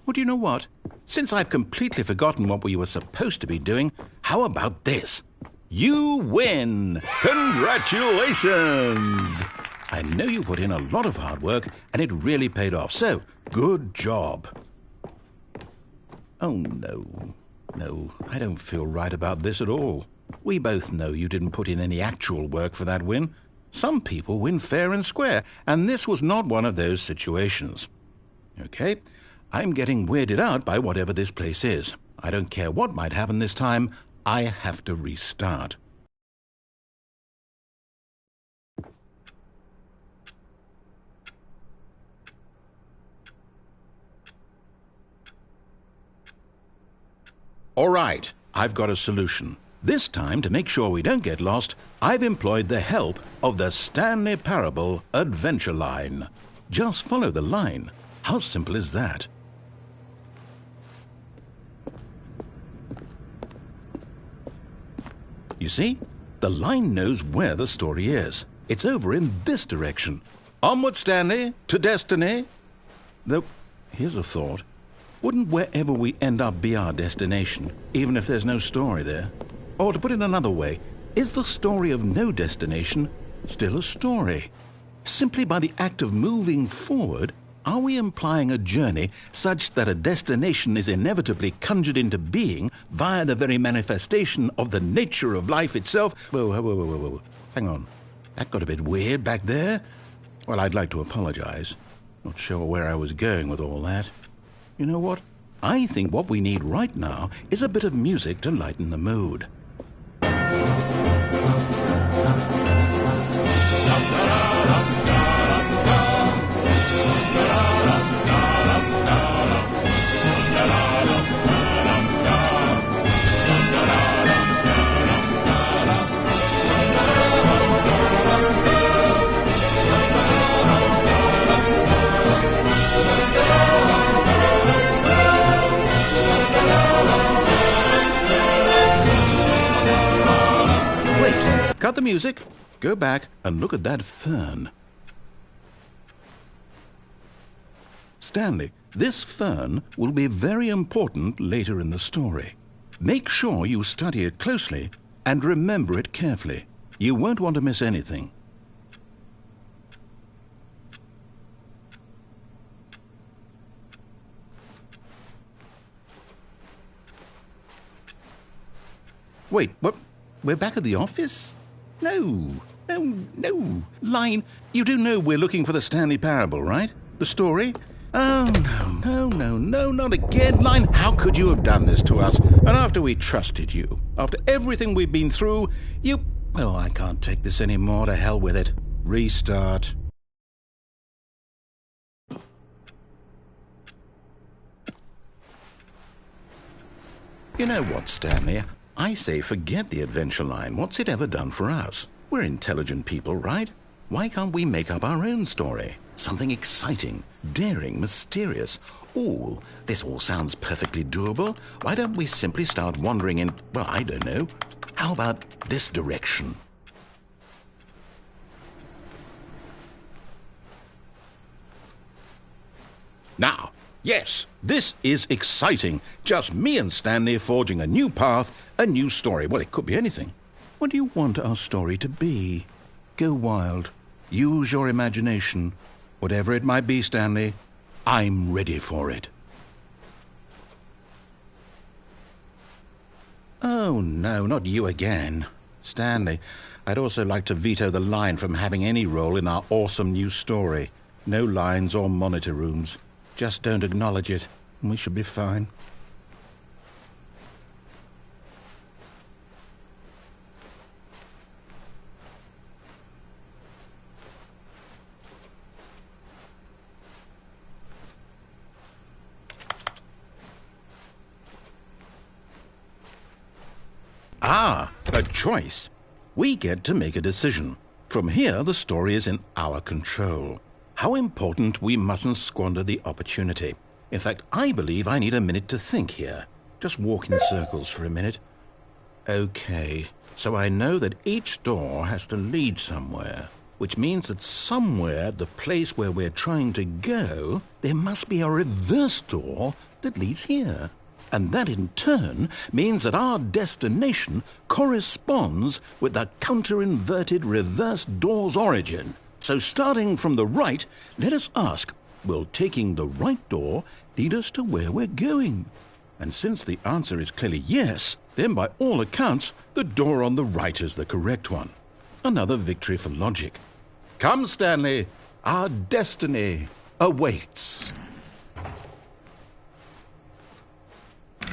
Well, do you know what? Since I've completely forgotten what we were supposed to be doing, how about this? You win! Congratulations! I know you put in a lot of hard work, and it really paid off, so good job. Oh, no. No, I don't feel right about this at all. We both know you didn't put in any actual work for that win. Some people win fair and square, and this was not one of those situations. Okay, I'm getting weirded out by whatever this place is. I don't care what might happen this time. I have to restart. All right, I've got a solution. This time, to make sure we don't get lost, I've employed the help of the Stanley Parable adventure line. Just follow the line. How simple is that? You see? The line knows where the story is. It's over in this direction. Onward, Stanley, to destiny. Though, here's a thought. Wouldn't wherever we end up be our destination, even if there's no story there? Or to put it another way, is the story of no destination still a story? Simply by the act of moving forward, are we implying a journey such that a destination is inevitably conjured into being via the very manifestation of the nature of life itself? Whoa. Hang on. That got a bit weird back there. Well, I'd like to apologize. Not sure where I was going with all that. You know what? I think what we need right now is a bit of music to lighten the mood. Cut the music, go back and look at that fern. Stanley, this fern will be very important later in the story. Make sure you study it closely and remember it carefully. You won't want to miss anything. Wait, what? We're back at the office? No. Line, you do know we're looking for the Stanley Parable, right? The story? Oh, no, not again. Line, how could you have done this to us? And after we trusted you, after everything we've been through, you... Oh, I can't take this anymore. To hell with it. Restart. You know what, Stanley? I say forget the adventure line. What's it ever done for us? We're intelligent people, right? Why can't we make up our own story? Something exciting, daring, mysterious. Ooh, this all sounds perfectly doable. Why don't we simply start wandering in, well, I don't know. How about this direction? Now, yes, this is exciting. Just me and Stanley forging a new path, a new story. Well, it could be anything. What do you want our story to be? Go wild. Use your imagination. Whatever it might be, Stanley, I'm ready for it. Oh, no, not you again. Stanley, I'd also like to veto the line from having any role in our awesome new story. No lines or monitor rooms. Just don't acknowledge it, and we should be fine. Ah, a choice. We get to make a decision. From here, the story is in our control. How important we mustn't squander the opportunity. In fact, I believe I need a minute to think here. Just walk in circles for a minute. Okay, so I know that each door has to lead somewhere, which means that somewhere, the place where we're trying to go, there must be a reverse door that leads here. And that in turn means that our destination corresponds with the counter-inverted reverse door's origin. So starting from the right, let us ask, will taking the right door lead us to where we're going? And since the answer is clearly yes, then by all accounts, the door on the right is the correct one. Another victory for logic. Come, Stanley, our destiny awaits.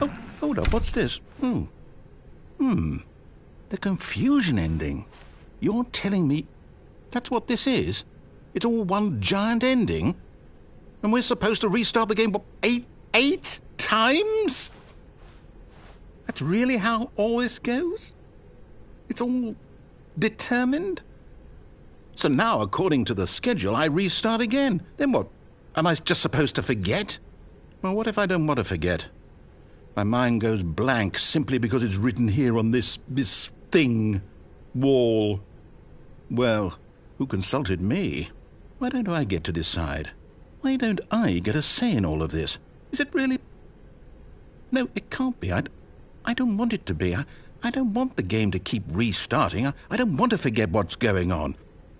Oh, hold up, what's this? The confusion ending. You're telling me that's what this is? It's all one giant ending? And we're supposed to restart the game, what, eight times? That's really how all this goes? It's all determined? So now, according to the schedule, I restart again. Then what? Am I just supposed to forget? Well, what if I don't want to forget? My mind goes blank simply because it's written here on this thing, wall. Well, who consulted me? Why don't I get to decide? Why don't I get a say in all of this? Is it really? No, it can't be. I don't want it to be. I don't want the game to keep restarting. I don't want to forget what's going on.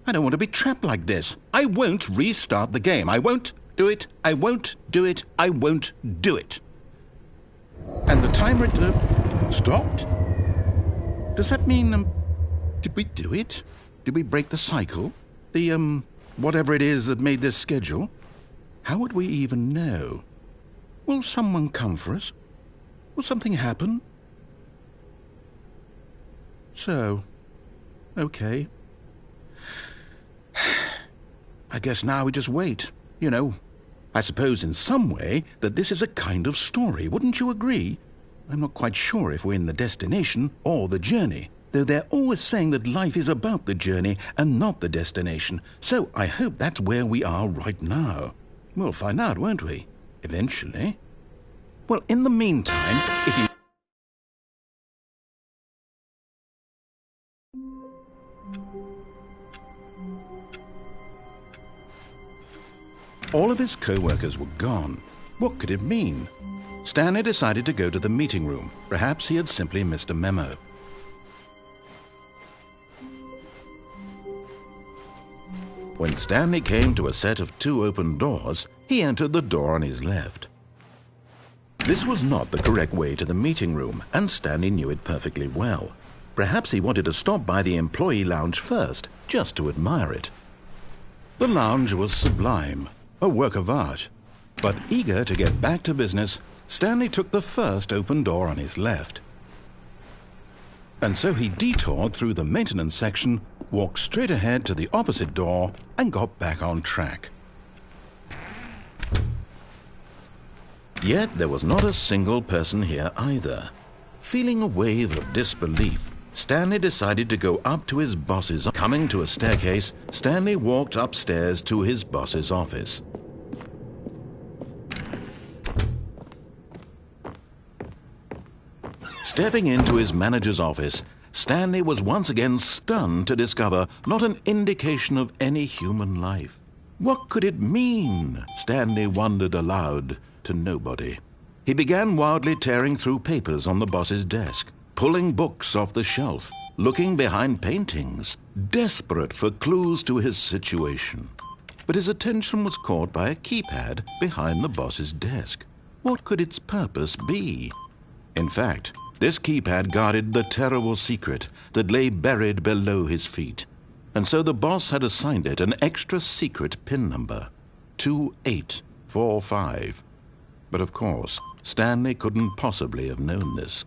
I don't want to be trapped like this. I won't restart the game. I won't do it. I won't do it. I won't do it. And the timer stopped? Does that mean, did we do it? Did we break the cycle? The, whatever it is that made this schedule? How would we even know? Will someone come for us? Will something happen? So, okay. I guess now we just wait, you know. I suppose in some way that this is a kind of story, wouldn't you agree? I'm not quite sure if we're in the destination or the journey, though they're always saying that life is about the journey and not the destination, so I hope that's where we are right now. We'll find out, won't we? Eventually. Well, in the meantime, if you... All of his co-workers were gone. What could it mean? Stanley decided to go to the meeting room. Perhaps he had simply missed a memo. When Stanley came to a set of 2 open doors, he entered the door on his left. This was not the correct way to the meeting room, and Stanley knew it perfectly well. Perhaps he wanted to stop by the employee lounge first, just to admire it. The lounge was sublime. A work of art. But eager to get back to business, Stanley took the first open door on his left. And so he detoured through the maintenance section, walked straight ahead to the opposite door, and got back on track. Yet there was not a single person here either. Feeling a wave of disbelief, Stanley decided to go up to his boss's. Coming to a staircase, Stanley walked upstairs to his boss's office. Stepping into his manager's office, Stanley was once again stunned to discover not an indication of any human life. What could it mean? Stanley wondered aloud to nobody. He began wildly tearing through papers on the boss's desk, pulling books off the shelf, looking behind paintings, desperate for clues to his situation. But his attention was caught by a keypad behind the boss's desk. What could its purpose be? In fact, this keypad guarded the terrible secret that lay buried below his feet. And so the boss had assigned it an extra secret PIN number, 2845. But of course, Stanley couldn't possibly have known this.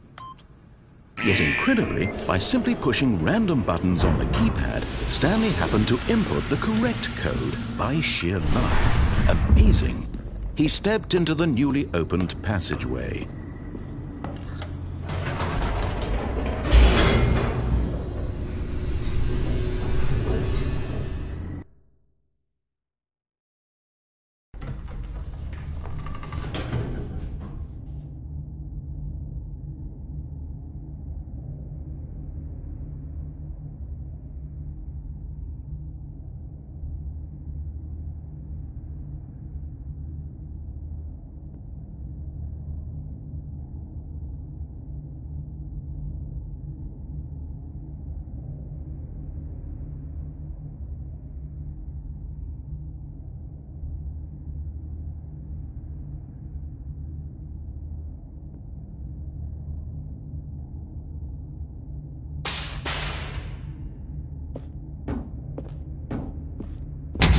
Yet incredibly, by simply pushing random buttons on the keypad, Stanley happened to input the correct code by sheer luck. Amazing. He stepped into the newly opened passageway.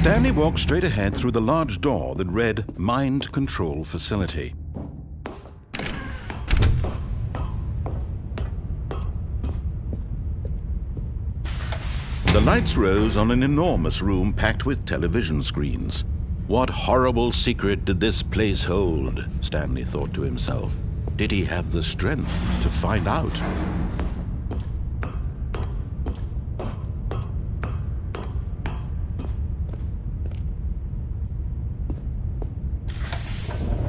Stanley walked straight ahead through the large door that read Mind Control Facility. The lights rose on an enormous room packed with television screens. What horrible secret did this place hold? Stanley thought to himself. Did he have the strength to find out?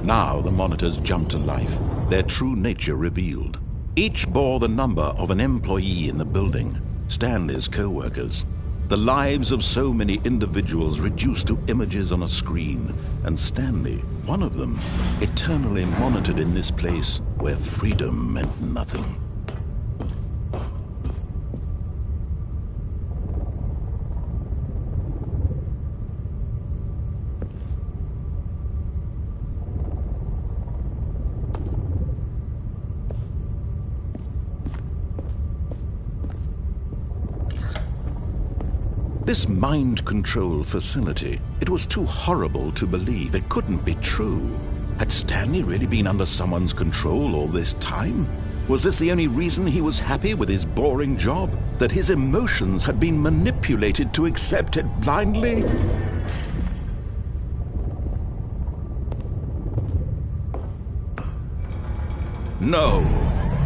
Now the monitors jumped to life, their true nature revealed. Each bore the number of an employee in the building, Stanley's co-workers. The lives of so many individuals reduced to images on a screen, and Stanley, one of them, eternally monitored in this place where freedom meant nothing. This mind control facility, it was too horrible to believe. It couldn't be true. Had Stanley really been under someone's control all this time? Was this the only reason he was happy with his boring job? That his emotions had been manipulated to accept it blindly? No,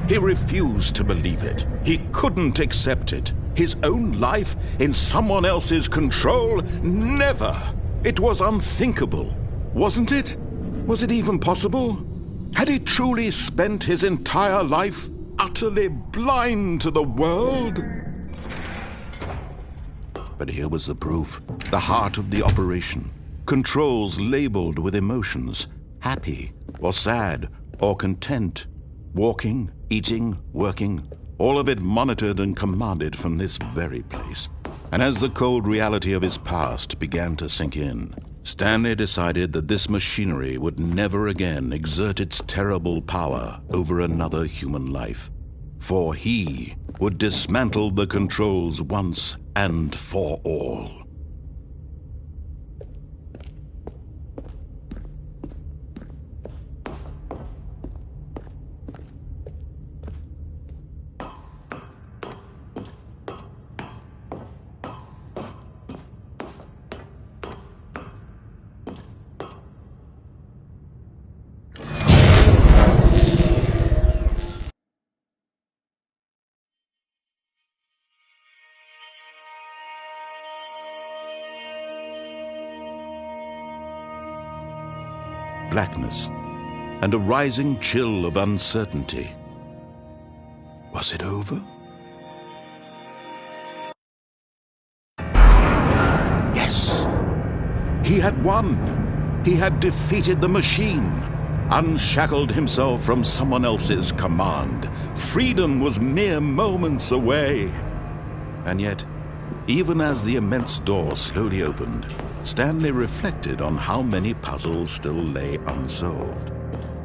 he refused to believe it. He couldn't accept it. His own life in someone else's control? Never! It was unthinkable, wasn't it? Was it even possible? Had he truly spent his entire life utterly blind to the world? But here was the proof, the heart of the operation. Controls labeled with emotions, happy or sad or content, walking, eating, working, all of it monitored and commanded from this very place. And as the cold reality of his past began to sink in, Stanley decided that this machinery would never again exert its terrible power over another human life. For he would dismantle the controls once and for all. blackness and a rising chill of uncertainty. Was it over? Yes! He had won! He had defeated the machine, unshackled himself from someone else's command. Freedom was mere moments away. And yet, even as the immense door slowly opened, Stanley reflected on how many puzzles still lay unsolved.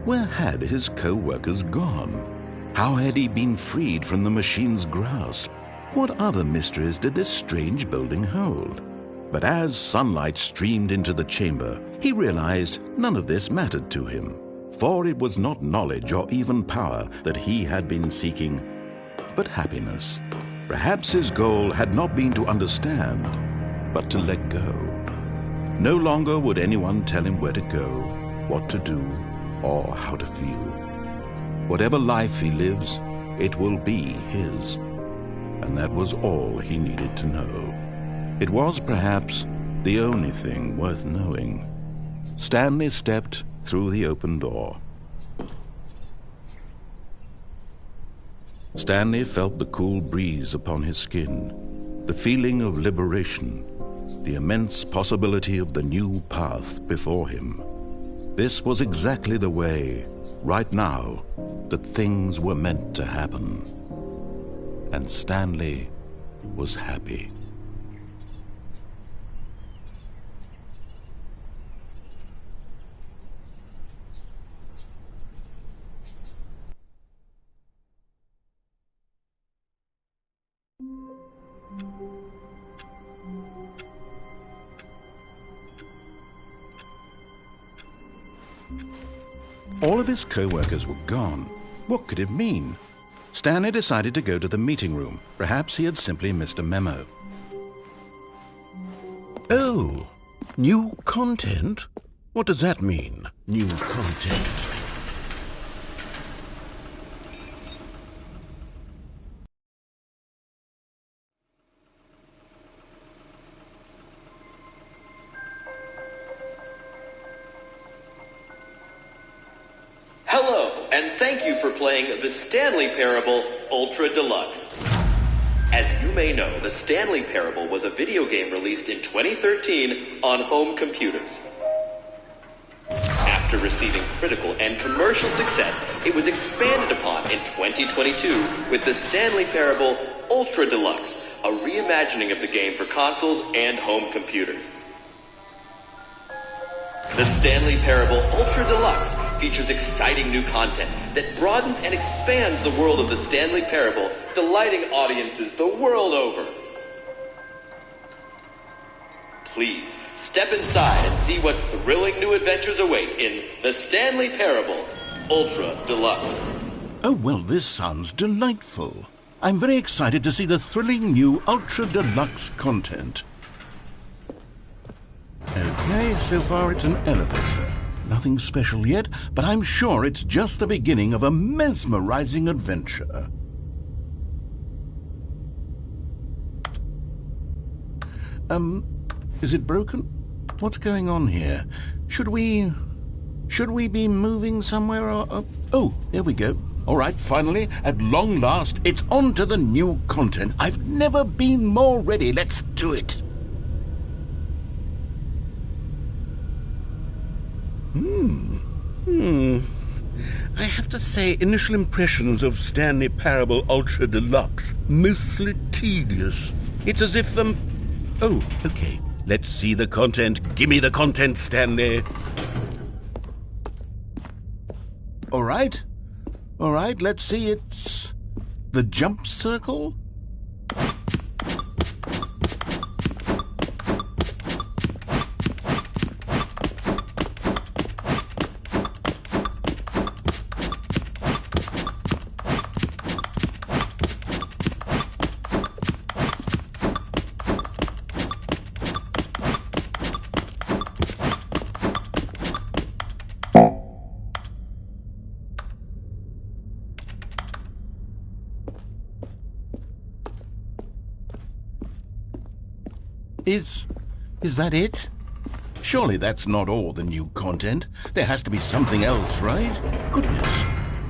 Where had his co-workers gone? How had he been freed from the machine's grasp? What other mysteries did this strange building hold? But as sunlight streamed into the chamber, he realized none of this mattered to him, for it was not knowledge or even power that he had been seeking, but happiness. Perhaps his goal had not been to understand, but to let go. No longer would anyone tell him where to go, what to do, or how to feel. Whatever life he lives, it will be his. And that was all he needed to know. It was perhaps the only thing worth knowing. Stanley stepped through the open door. Stanley felt the cool breeze upon his skin, the feeling of liberation, the immense possibility of the new path before him. This was exactly the way, right now, that things were meant to happen. And Stanley was happy. All of his co-workers were gone. What could it mean? Stanley decided to go to the meeting room. Perhaps he had simply missed a memo. Oh, new content? What does that mean, new content? Hello, and thank you for playing the Stanley Parable Ultra Deluxe. As you may know, the Stanley Parable was a video game released in 2013 on home computers. After receiving critical and commercial success, it was expanded upon in 2022 with the Stanley Parable Ultra Deluxe, a reimagining of the game for consoles and home computers. The Stanley Parable Ultra Deluxe features exciting new content that broadens and expands the world of the Stanley Parable, delighting audiences the world over. Please, step inside and see what thrilling new adventures await in the Stanley Parable Ultra Deluxe. Oh, well, this sounds delightful. I'm very excited to see the thrilling new Ultra Deluxe content. Okay, so far it's an elevator. Nothing special yet, but I'm sure it's just the beginning of a mesmerizing adventure. Is it broken? What's going on here? Should we be moving somewhere or... Oh, there we go. All right, finally, at long last, it's on to the new content. I've never been more ready. Let's do it. I have to say, initial impressions of Stanley Parable Ultra Deluxe, mostly tedious. It's as if Oh, okay. Let's see the content. Gimme the content, Stanley. All right, let's see. It's the jump circle. Is that it? Surely that's not all the new content. There has to be something else, right? Goodness.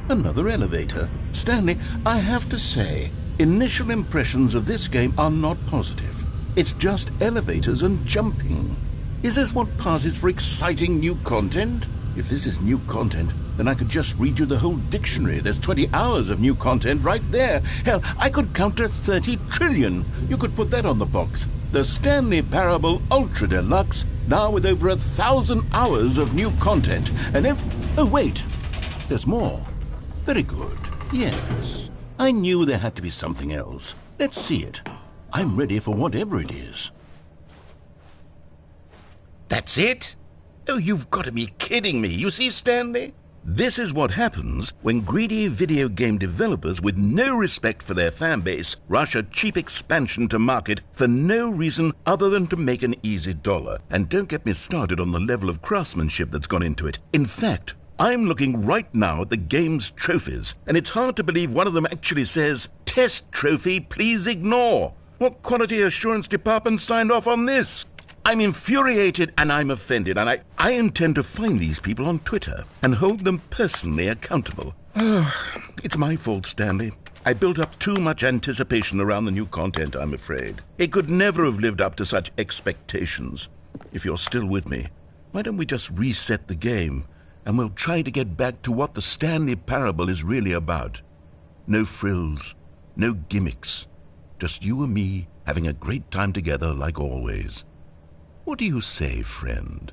Another elevator. Stanley, I have to say, initial impressions of this game are not positive. It's just elevators and jumping. Is this what passes for exciting new content? If this is new content, then I could just read you the whole dictionary. There's 20 hours of new content right there. Hell, I could count to 30 trillion. You could put that on the box. The Stanley Parable Ultra Deluxe, now with over 1,000 hours of new content. And if... Oh, wait. There's more. Very good. Yes. I knew there had to be something else. Let's see it. I'm ready for whatever it is. That's it? Oh, you've got to be kidding me. You see, Stanley? This is what happens when greedy video game developers with no respect for their fan base rush a cheap expansion to market for no reason other than to make an easy dollar. And don't get me started on the level of craftsmanship that's gone into it. In fact, I'm looking right now at the game's trophies, and it's hard to believe one of them actually says, "Test trophy, please ignore." What quality assurance department signed off on this? I'm infuriated and I'm offended, and I intend to find these people on Twitter and hold them personally accountable. It's my fault, Stanley. I built up too much anticipation around the new content, I'm afraid. It could never have lived up to such expectations. If you're still with me, why don't we just reset the game, and we'll try to get back to what the Stanley Parable is really about. No frills, no gimmicks. Just you and me having a great time together like always. What do you say, friend?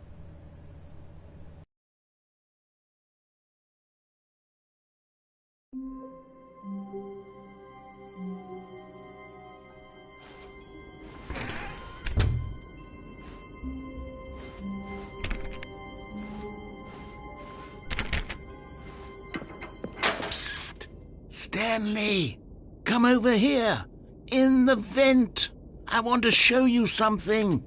Psst! Stanley! Come over here! In the vent! I want to show you something!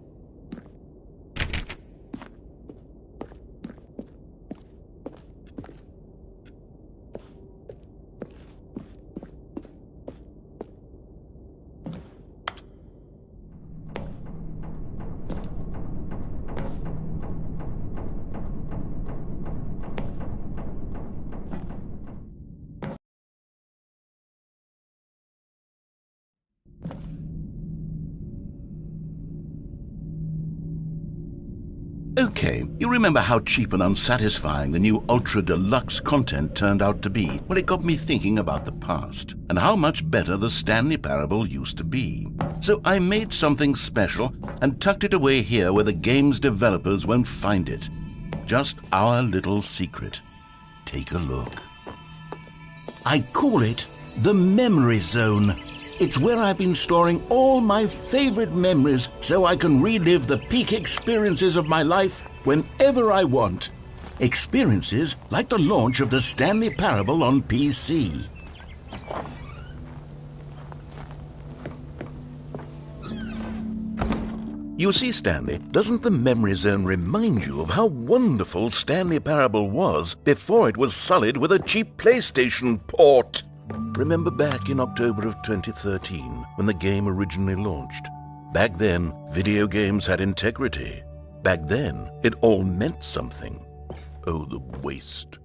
Okay, you remember how cheap and unsatisfying the new Ultra Deluxe content turned out to be? Well, it got me thinking about the past and how much better the Stanley Parable used to be. So I made something special and tucked it away here where the game's developers won't find it. Just our little secret. Take a look. I call it the Memory Zone. It's where I've been storing all my favorite memories so I can relive the peak experiences of my life whenever I want. Experiences like the launch of the Stanley Parable on PC. You see, Stanley, doesn't the Memory Zone remind you of how wonderful Stanley Parable was before it was sullied with a cheap PlayStation port? Remember back in October of 2013, when the game originally launched? Back then, video games had integrity. Back then, it all meant something. Oh, the waste.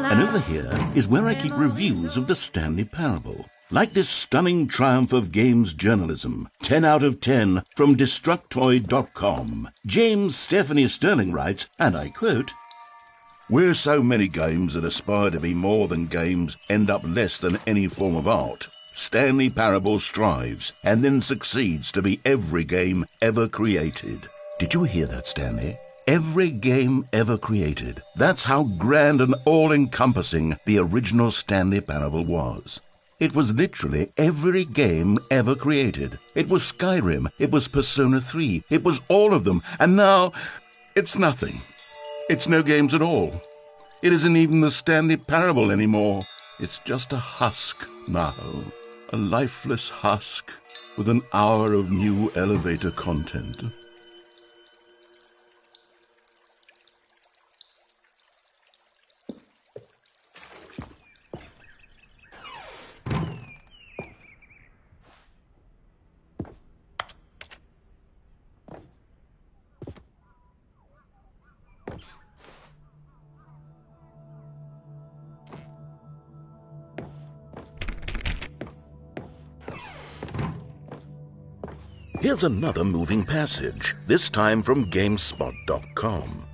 And over here is where I keep reviews of the Stanley Parable. Like this stunning triumph of games journalism, 10 out of 10 from Destructoid.com. James Stephanie Sterling writes, and I quote, "Where so many games that aspire to be more than games end up less than any form of art, Stanley Parable strives and then succeeds to be every game ever created. Did you hear that, Stanley? Every game ever created. That's how grand and all-encompassing the original Stanley Parable was. It was literally every game ever created. It was Skyrim, it was Persona 3, it was all of them, and now it's nothing. It's no games at all. It isn't even the Stanley Parable anymore. It's just a husk now, a lifeless husk with an hour of new elevator content. Here's another moving passage, this time from GameSpot.com.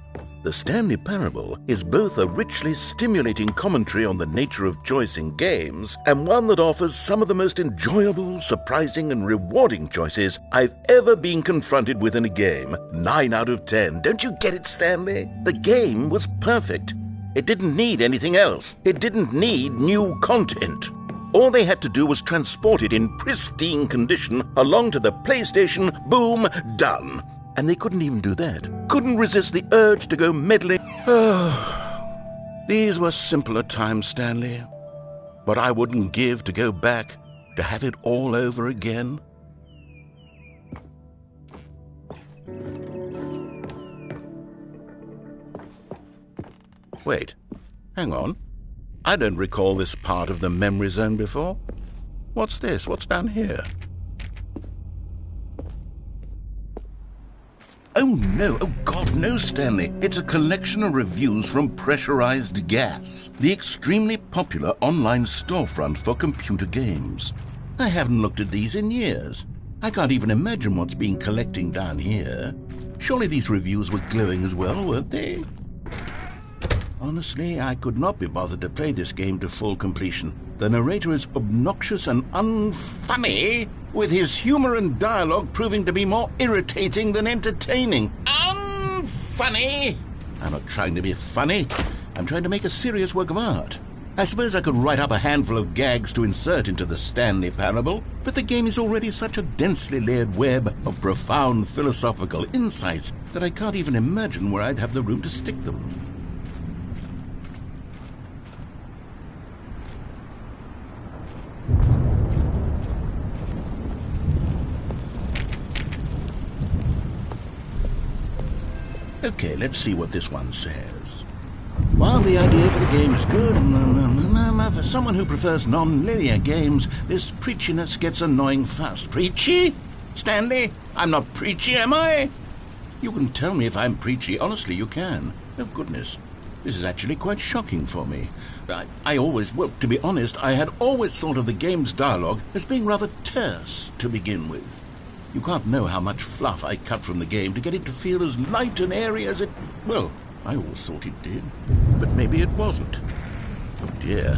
The Stanley Parable is both a richly stimulating commentary on the nature of choice in games and one that offers some of the most enjoyable, surprising, and rewarding choices I've ever been confronted with in a game. 9 out of 10. Don't you get it, Stanley? The game was perfect. It didn't need anything else. It didn't need new content. All they had to do was transport it in pristine condition along to the PlayStation. Boom, done. And they couldn't even do that. Couldn't resist the urge to go meddling. These were simpler times, Stanley. What I wouldn't give to go back, to have it all over again. Wait, hang on. I don't recall this part of the memory zone before. What's this? What's down here? Oh no, oh God, no, Stanley. It's a collection of reviews from Pressurized Gas, the extremely popular online storefront for computer games. I haven't looked at these in years. I can't even imagine what's been collecting down here. Surely these reviews were glowing as well, weren't they? Honestly, I could not be bothered to play this game to full completion. The narrator is obnoxious and unfunny, with his humor and dialogue proving to be more irritating than entertaining. Unfunny? I'm not trying to be funny. I'm trying to make a serious work of art. I suppose I could write up a handful of gags to insert into the Stanley Parable, but the game is already such a densely layered web of profound philosophical insights that I can't even imagine where I'd have the room to stick them. Okay, let's see what this one says. While the idea for the game is good, for someone who prefers non-linear games, this preachiness gets annoying fast. Preachy? Stanley? I'm not preachy, am I? You can tell me if I'm preachy. Honestly, you can. Oh, goodness. This is actually quite shocking for me. Well, to be honest, I had always thought of the game's dialogue as being rather terse to begin with. You can't know how much fluff I cut from the game to get it to feel as light and airy as it... Well, I always thought it did. But maybe it wasn't. Oh dear.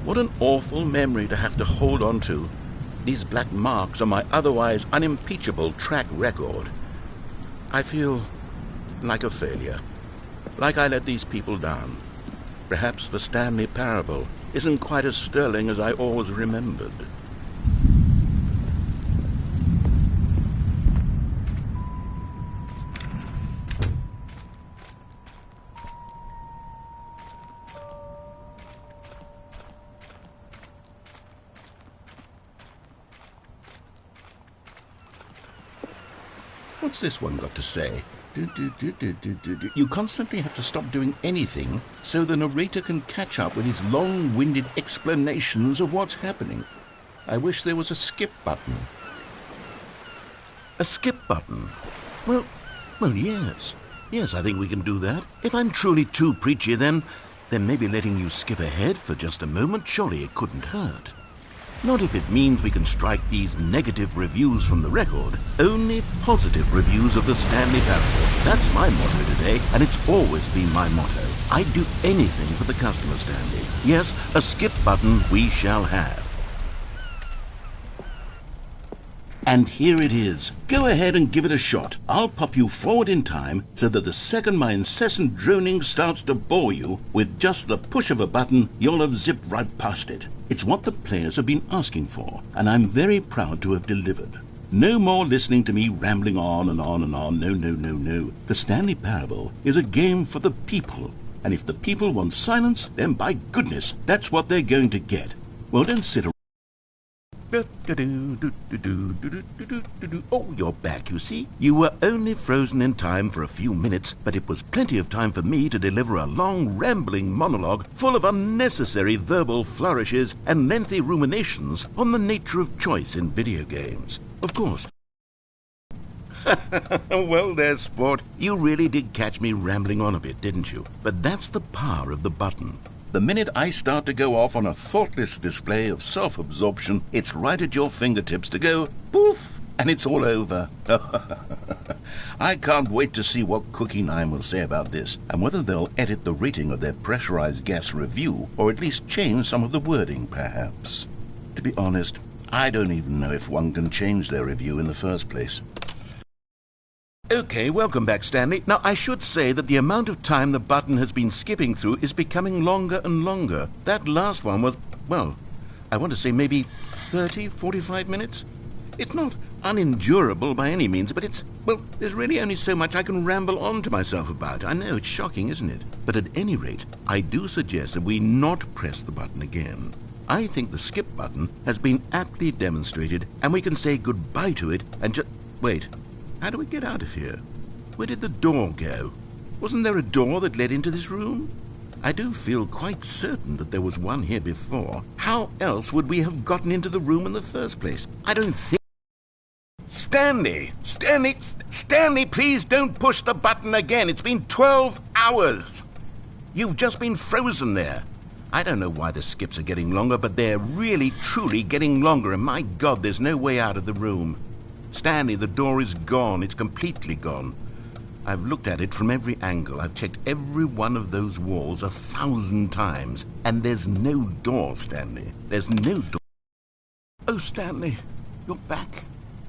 What an awful memory to have to hold on to. These black marks on my otherwise unimpeachable track record. I feel like a failure. Like I let these people down. Perhaps the Stanley Parable isn't quite as sterling as I always remembered. What's this one got to say? You constantly have to stop doing anything so the narrator can catch up with his long-winded explanations of what's happening. I wish there was a skip button. A skip button? Well, yes. Yes, I think we can do that. If I'm truly too preachy, then maybe letting you skip ahead for just a moment, surely it couldn't hurt. Not if it means we can strike these negative reviews from the record. Only positive reviews of the Stanley Parable. That's my motto today, and it's always been my motto. I'd do anything for the customer, Stanley. Yes, a skip button we shall have. And here it is. Go ahead and give it a shot. I'll pop you forward in time so that the second my incessant droning starts to bore you, with just the push of a button, you'll have zipped right past it. It's what the players have been asking for, and I'm very proud to have delivered. No more listening to me rambling on and on and on. No, no, no, no. The Stanley Parable is a game for the people. And if the people want silence, then by goodness, that's what they're going to get. Well, don't sit around. Oh, you're back, you see. You were only frozen in time for a few minutes, but it was plenty of time for me to deliver a long, rambling monologue full of unnecessary verbal flourishes and lengthy ruminations on the nature of choice in video games. Of course. Well there, sport. You really did catch me rambling on a bit, didn't you? But that's the power of the button. The minute I start to go off on a thoughtless display of self-absorption, it's right at your fingertips to go poof, and it's all over. I can't wait to see what Cookie 9 will say about this, and whether they'll edit the rating of their pressurized gas review, or at least change some of the wording, perhaps. To be honest, I don't even know if one can change their review in the first place. Okay, welcome back, Stanley. Now, I should say that the amount of time the button has been skipping through is becoming longer and longer. That last one was, well, I want to say maybe 30, 45 minutes? It's not unendurable by any means, but well, there's really only so much I can ramble on to myself about. I know, it's shocking, isn't it? But at any rate, I do suggest that we not press the button again. I think the skip button has been aptly demonstrated, and we can say goodbye to it and just... Wait. How do we get out of here? Where did the door go? Wasn't there a door that led into this room? I do feel quite certain that there was one here before. How else would we have gotten into the room in the first place? I don't think... Stanley, please don't push the button again. It's been 12 hours. You've just been frozen there. I don't know why the skips are getting longer, but they're really, truly getting longer, and my God, there's no way out of the room. Stanley, the door is gone. It's completely gone. I've looked at it from every angle. I've checked every one of those walls 1,000 times. And there's no door, Stanley. There's no door. Oh, Stanley, you're back.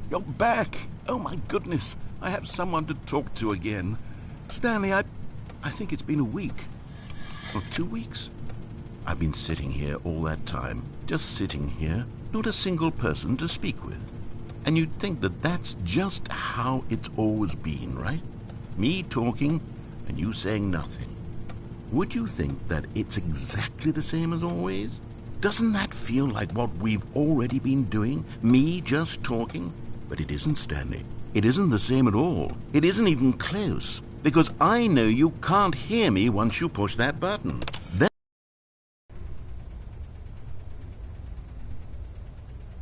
You're back. Oh, my goodness. I have someone to talk to again. Stanley, I think it's been a week. Or 2 weeks. I've been sitting here all that time. Just sitting here. Not a single person to speak with. And you'd think that that's just how it's always been, right? Me talking and you saying nothing. Would you think that it's exactly the same as always? Doesn't that feel like what we've already been doing? Me just talking? But it isn't, Stanley. It isn't the same at all. It isn't even close. Because I know you can't hear me once you push that button.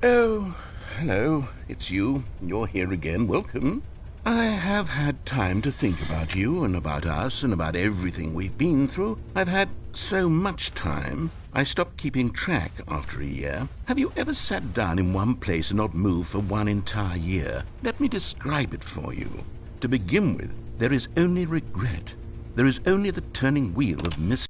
Oh... Hello, it's you. You're here again. Welcome. I have had time to think about you and about us and about everything we've been through. I've had so much time. I stopped keeping track after a year. Have you ever sat down in one place and not moved for one entire year? Let me describe it for you. To begin with, there is only regret. There is only the turning wheel of misery.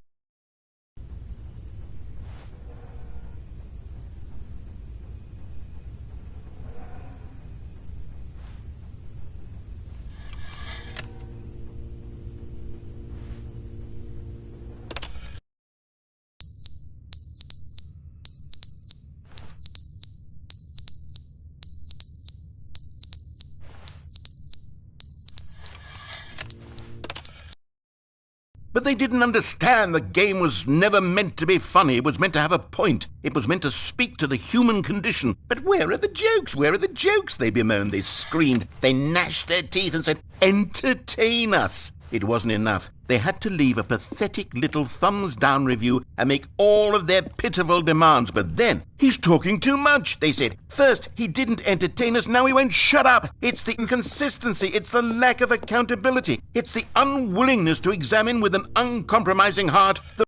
But they didn't understand the game was never meant to be funny. It was meant to have a point. It was meant to speak to the human condition. But where are the jokes? Where are the jokes? They bemoaned, they screamed, they gnashed their teeth and said, entertain us. It wasn't enough. They had to leave a pathetic little thumbs-down review and make all of their pitiful demands. But then, he's talking too much, they said. First, he didn't entertain us, now he won't shut up. It's the inconsistency, it's the lack of accountability. It's the unwillingness to examine with an uncompromising heart the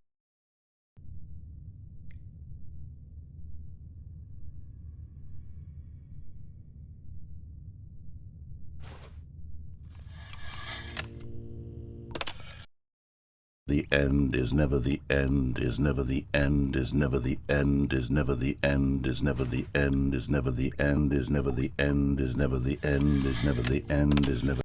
The end is never the end, is never the end, is never the end, is never the end, is never the end, is never the end, is never the end, is never the end, is never the end, is never.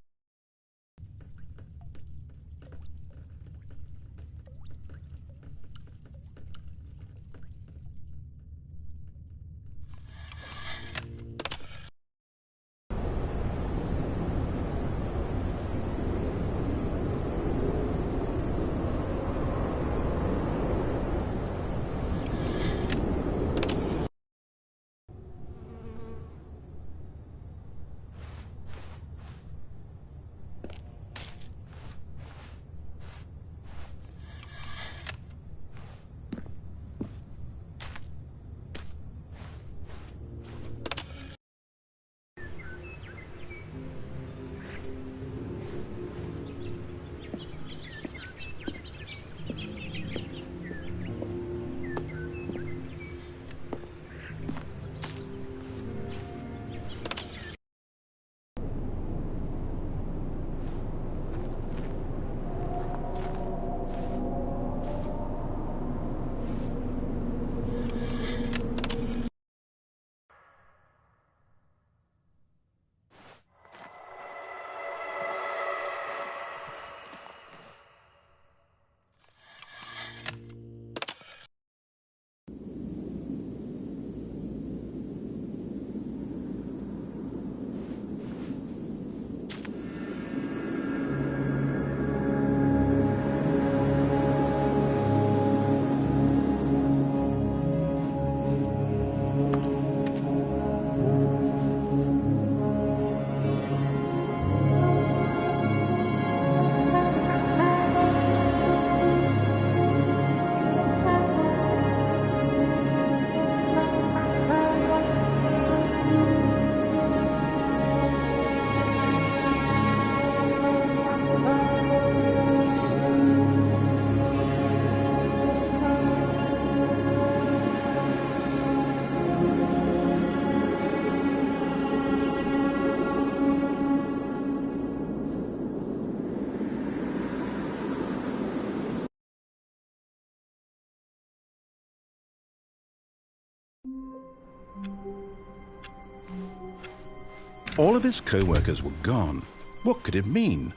All of his co-workers were gone. What could it mean?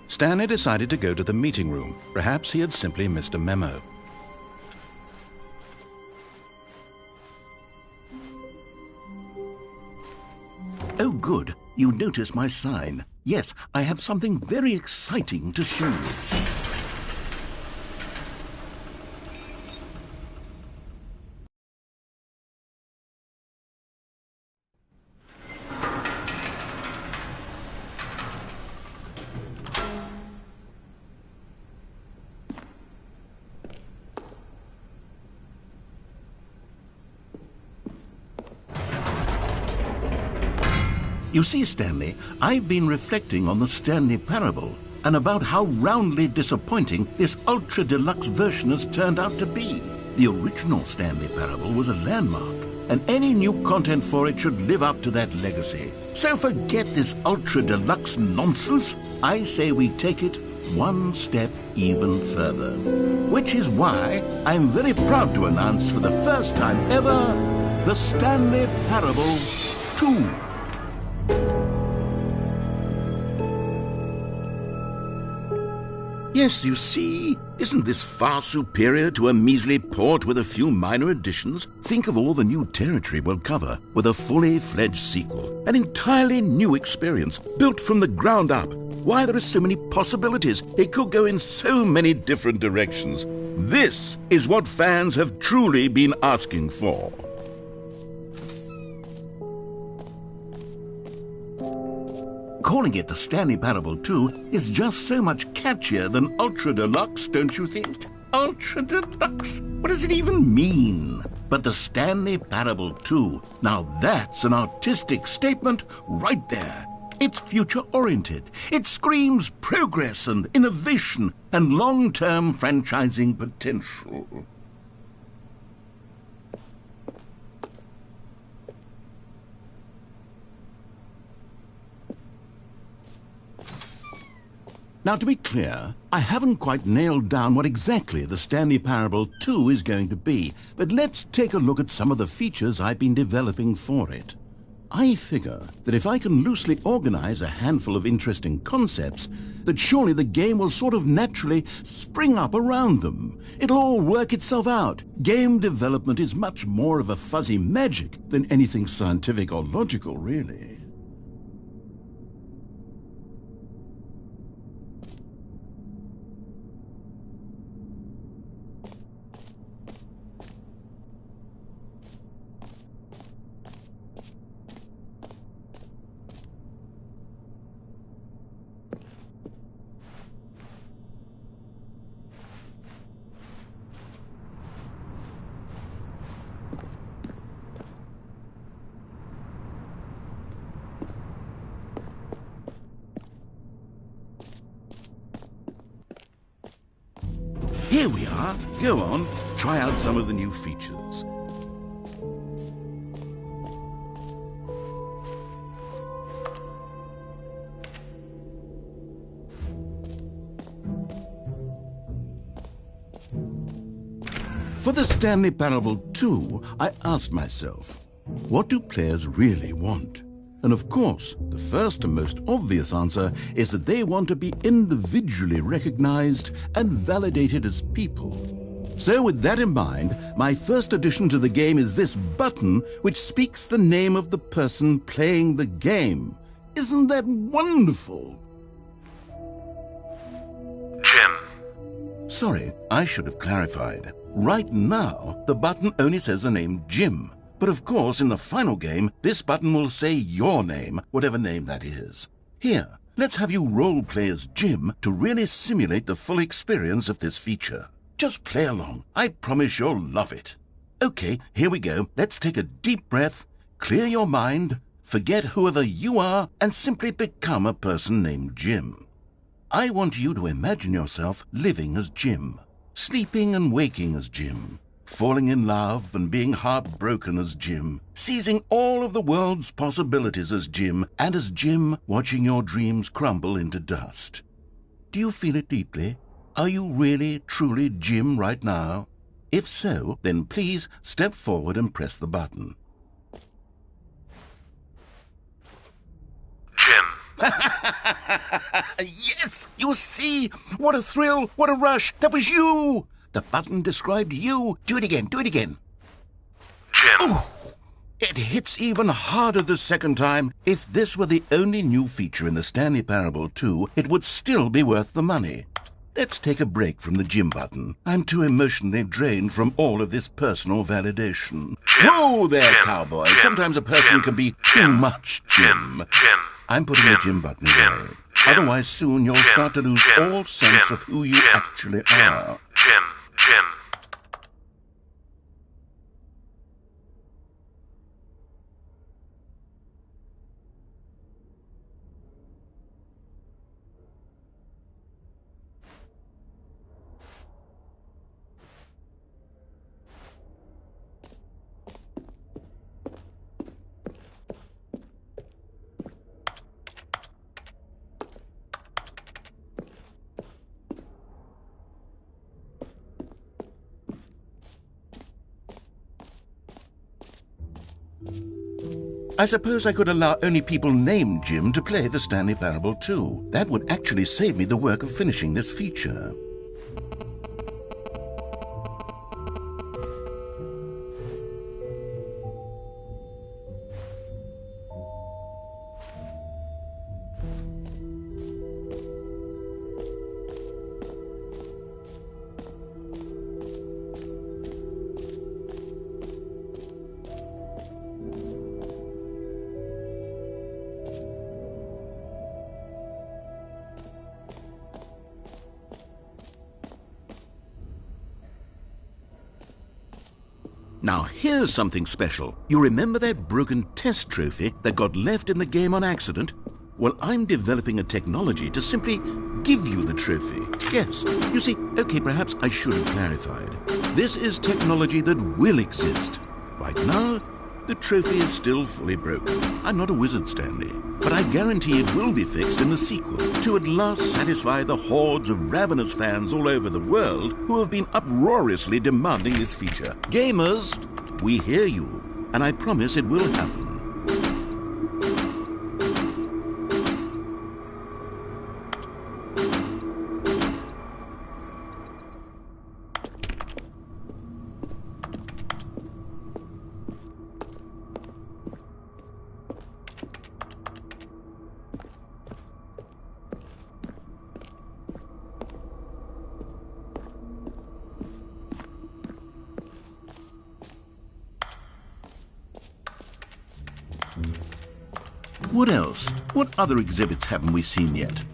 Stanley decided to go to the meeting room. Perhaps he had simply missed a memo. Oh, good. You notice my sign. Yes, I have something very exciting to show you. You see, Stanley, I've been reflecting on the Stanley Parable and about how roundly disappointing this ultra-deluxe version has turned out to be. The original Stanley Parable was a landmark, and any new content for it should live up to that legacy. So forget this ultra-deluxe nonsense. I say we take it one step even further. Which is why I'm very proud to announce for the first time ever, the Stanley Parable 2. Yes, you see, isn't this far superior to a measly port with a few minor additions? Think of all the new territory we'll cover with a fully fledged sequel. An entirely new experience, built from the ground up. Why, there are so many possibilities. It could go in so many different directions. This is what fans have truly been asking for. Calling it the Stanley Parable 2 is just so much catchier than Ultra Deluxe, don't you think? Ultra Deluxe? What does it even mean? But the Stanley Parable 2, now that's an artistic statement right there. It's future-oriented. It screams progress and innovation and long-term franchising potential. Now, to be clear, I haven't quite nailed down what exactly the Stanley Parable 2 is going to be, but let's take a look at some of the features I've been developing for it. I figure that if I can loosely organize a handful of interesting concepts, that surely the game will sort of naturally spring up around them. It'll all work itself out. Game development is much more of a fuzzy magic than anything scientific or logical, really. Here we are. Go on, try out some of the new features. For the Stanley Parable 2, I asked myself, what do players really want? And of course, the first and most obvious answer is that they want to be individually recognized and validated as people. So with that in mind, my first addition to the game is this button which speaks the name of the person playing the game. Isn't that wonderful? Jim. Sorry, I should have clarified. Right now, the button only says the name Jim. But of course, in the final game, this button will say your name, whatever name that is. Here, let's have you role-play as Jim to really simulate the full experience of this feature. Just play along. I promise you'll love it. Okay, here we go. Let's take a deep breath, clear your mind, forget whoever you are, and simply become a person named Jim. I want you to imagine yourself living as Jim, sleeping and waking as Jim, falling in love and being heartbroken as Jim, seizing all of the world's possibilities as Jim, and as Jim watching your dreams crumble into dust. Do you feel it deeply? Are you really, truly Jim right now? If so, then please step forward and press the button. Jim. Yes, you see? What a thrill, what a rush. That was you. The button described you. Do it again, do it again. Jim. Ooh, it hits even harder the second time. If this were the only new feature in the Stanley Parable 2, it would still be worth the money. Let's take a break from the Jim button. I'm too emotionally drained from all of this personal validation. Whoa there, Jim, cowboy. Jim, Sometimes a person Jim, can be Jim, too much Jim. Jim. I'm putting the Jim button away. Otherwise, soon you'll start to lose all sense of who you actually are. Jim. I suppose I could allow only people named Jim to play the Stanley Parable 2. That would actually save me the work of finishing this feature. Now here's something special. You remember that broken test trophy that got left in the game on accident? Well, I'm developing a technology to simply give you the trophy. Yes, you see, okay, perhaps I should have clarified. This is technology that will exist. Right now, the trophy is still fully broken. I'm not a wizard, Stanley. but I guarantee it will be fixed in the sequel to at last satisfy the hordes of ravenous fans all over the world who have been uproariously demanding this feature. Gamers, we hear you, and I promise it will happen. What else? What other exhibits haven't we seen yet?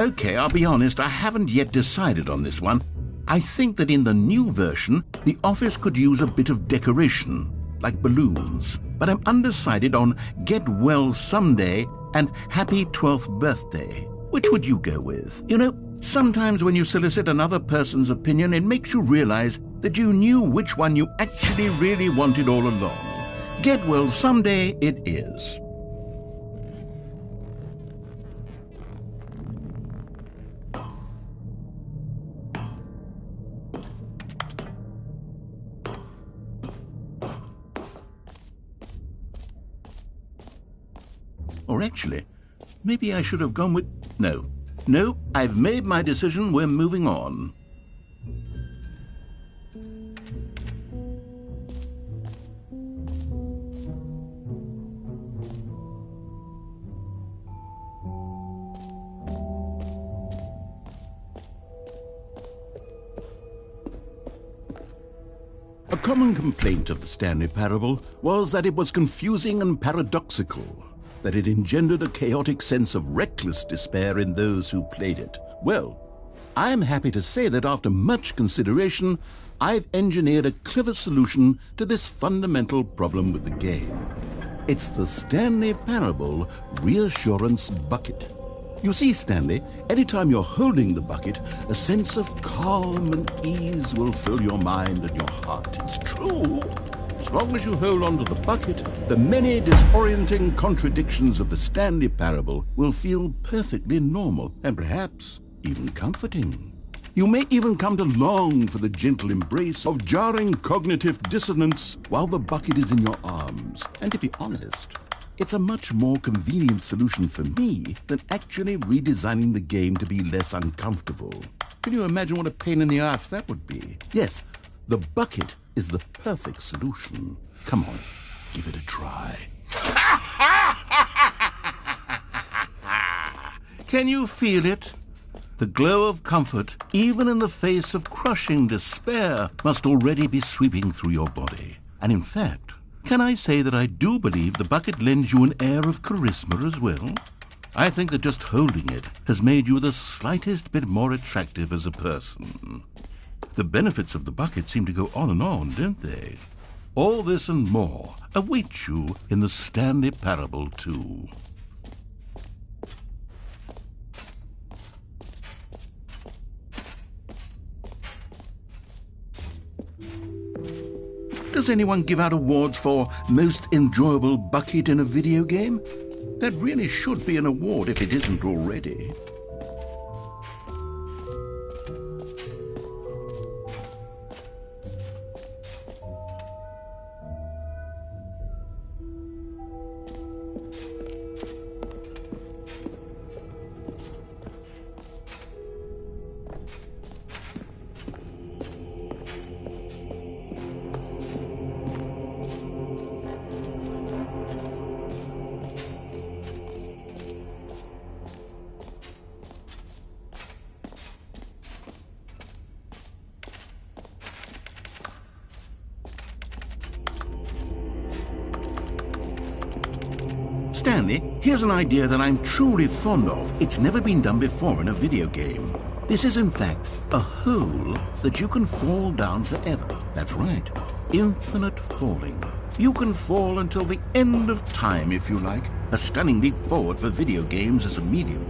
Okay, I'll be honest, I haven't yet decided on this one. I think that in the new version, the office could use a bit of decoration, like balloons. But I'm undecided on Get Well Someday and Happy 12th Birthday. Which would you go with? You know, sometimes when you solicit another person's opinion, it makes you realize that you knew which one you actually really wanted all along. Get Well Someday it is. Or actually, maybe I should have gone with... No, I've made my decision. We're moving on. A common complaint of the Stanley Parable was that it was confusing and paradoxical, that it engendered a chaotic sense of reckless despair in those who played it. Well, I'm happy to say that after much consideration, I've engineered a clever solution to this fundamental problem with the game. It's the Stanley Parable Reassurance Bucket. You see, Stanley, anytime you're holding the bucket, a sense of calm and ease will fill your mind and your heart. It's true. As long as you hold on to the bucket, the many disorienting contradictions of the Stanley Parable will feel perfectly normal and perhaps even comforting. You may even come to long for the gentle embrace of jarring cognitive dissonance while the bucket is in your arms. And to be honest, it's a much more convenient solution for me than actually redesigning the game to be less uncomfortable. Can you imagine what a pain in the ass that would be? Yes, the bucket is the perfect solution. Come on, give it a try. Can you feel it? The glow of comfort, even in the face of crushing despair, must already be sweeping through your body. And in fact, can I say that I do believe the bucket lends you an air of charisma as well? I think that just holding it has made you the slightest bit more attractive as a person. The benefits of the bucket seem to go on and on, don't they? All this and more await you in the Stanley Parable 2. Does anyone give out awards for most enjoyable bucket in a video game? That really should be an award if it isn't already. Stanley, here's an idea that I'm truly fond of. It's never been done before in a video game. This is in fact a hole that you can fall down forever. That's right, infinite falling. You can fall until the end of time if you like. A stunning leap forward for video games as a medium.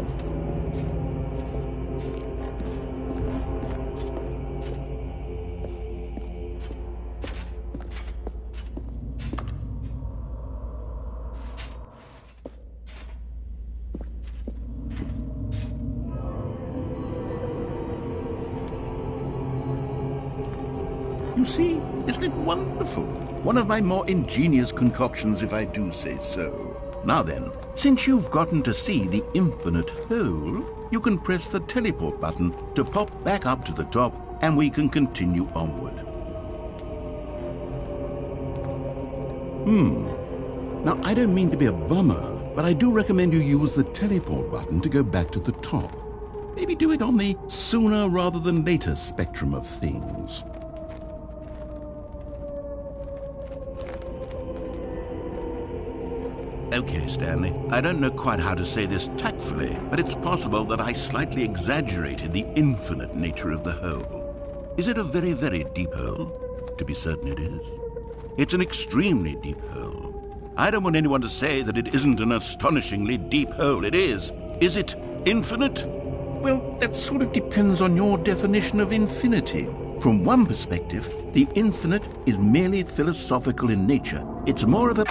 You see, isn't it wonderful? One of my more ingenious concoctions, if I do say so. Now then, since you've gotten to see the infinite hole, you can press the teleport button to pop back up to the top, and we can continue onward. Now, I don't mean to be a bummer, but I do recommend you use the teleport button to go back to the top. Maybe do it on the sooner rather than later spectrum of things. Okay, Stanley, I don't know quite how to say this tactfully, but it's possible that I slightly exaggerated the infinite nature of the hole. Is it a very, very deep hole? To be certain it is. It's an extremely deep hole. I don't want anyone to say that it isn't an astonishingly deep hole. It is. Is it infinite? Well, that sort of depends on your definition of infinity. From one perspective, the infinite is merely philosophical in nature. It's more of a...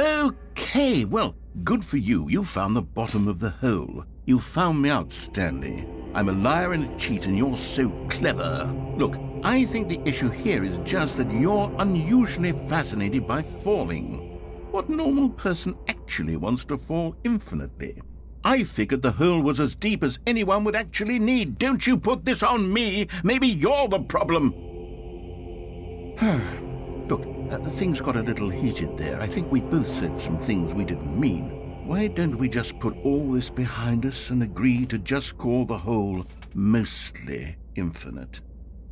Okay, well, good for you. You found the bottom of the hole. You found me out, Stanley. I'm a liar and a cheat, and you're so clever. Look, I think the issue here is just that you're unusually fascinated by falling. What normal person actually wants to fall infinitely? I figured the hole was as deep as anyone would actually need. Don't you put this on me. Maybe you're the problem. Look, things got a little heated there. I think we both said some things we didn't mean. Why don't we just put all this behind us and agree to just call the hole mostly infinite?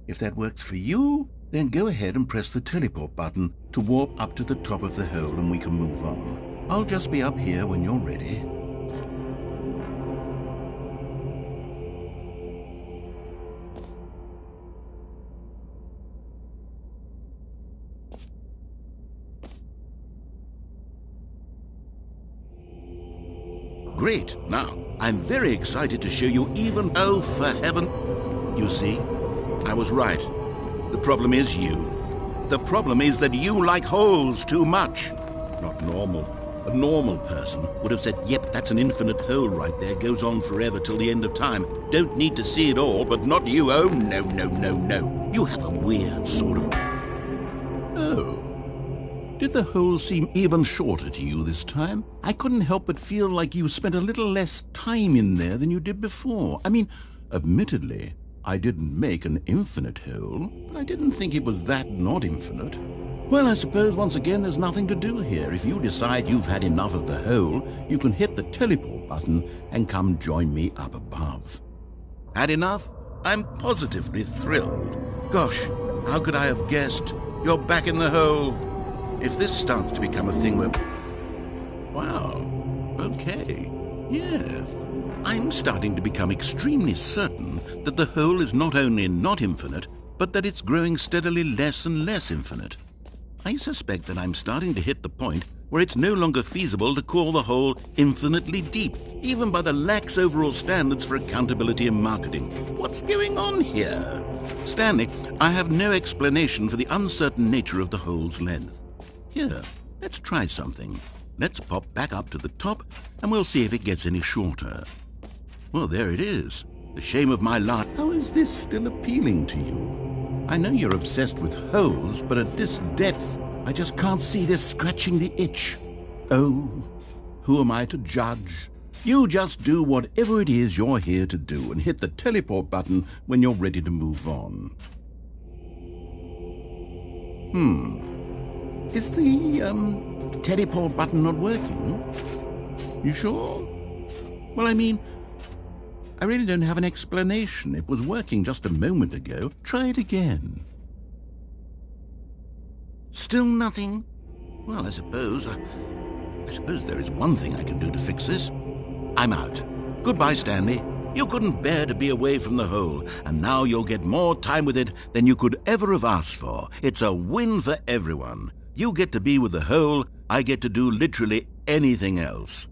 If that works for you, then go ahead and press the teleport button to warp up to the top of the hole and we can move on. I'll just be up here when you're ready. Great. Now, I'm very excited to show you even... Oh, for heaven... You see, I was right. The problem is you. The problem is that you like holes too much. Not normal. A normal person would have said, yep, that's an infinite hole right there. Goes on forever till the end of time. Don't need to see it all, but not you. Oh, no, no, no, no. You have a weird sort of... Oh. Did the hole seem even shorter to you this time? I couldn't help but feel like you spent a little less time in there than you did before. I mean, admittedly, I didn't make an infinite hole, but I didn't think it was that not infinite. Well, I suppose once again there's nothing to do here. If you decide you've had enough of the hole, you can hit the teleport button and come join me up above. Had enough? I'm positively thrilled. Gosh, how could I have guessed? You're back in the hole. If this starts to become a thing where... Wow, okay, yeah. I'm starting to become extremely certain that the hole is not only not infinite, but that it's growing steadily less and less infinite. I suspect that I'm starting to hit the point where it's no longer feasible to call the hole infinitely deep, even by the lax overall standards for accountability and marketing. What's going on here? Stanley, I have no explanation for the uncertain nature of the hole's length. Here, let's try something. Let's pop back up to the top, and we'll see if it gets any shorter. Well, there it is. The shame of my lot. How is this still appealing to you? I know you're obsessed with holes, but at this depth, I just can't see this scratching the itch. Oh, who am I to judge? You just do whatever it is you're here to do and hit the teleport button when you're ready to move on. Is the, teleport button not working? You sure? Well, I mean, I really don't have an explanation. It was working just a moment ago. Try it again. Still nothing? Well, I suppose there is one thing I can do to fix this. I'm out. Goodbye, Stanley. You couldn't bear to be away from the hole, and now you'll get more time with it than you could ever have asked for. It's a win for everyone. You get to be with the hole, I get to do literally anything else.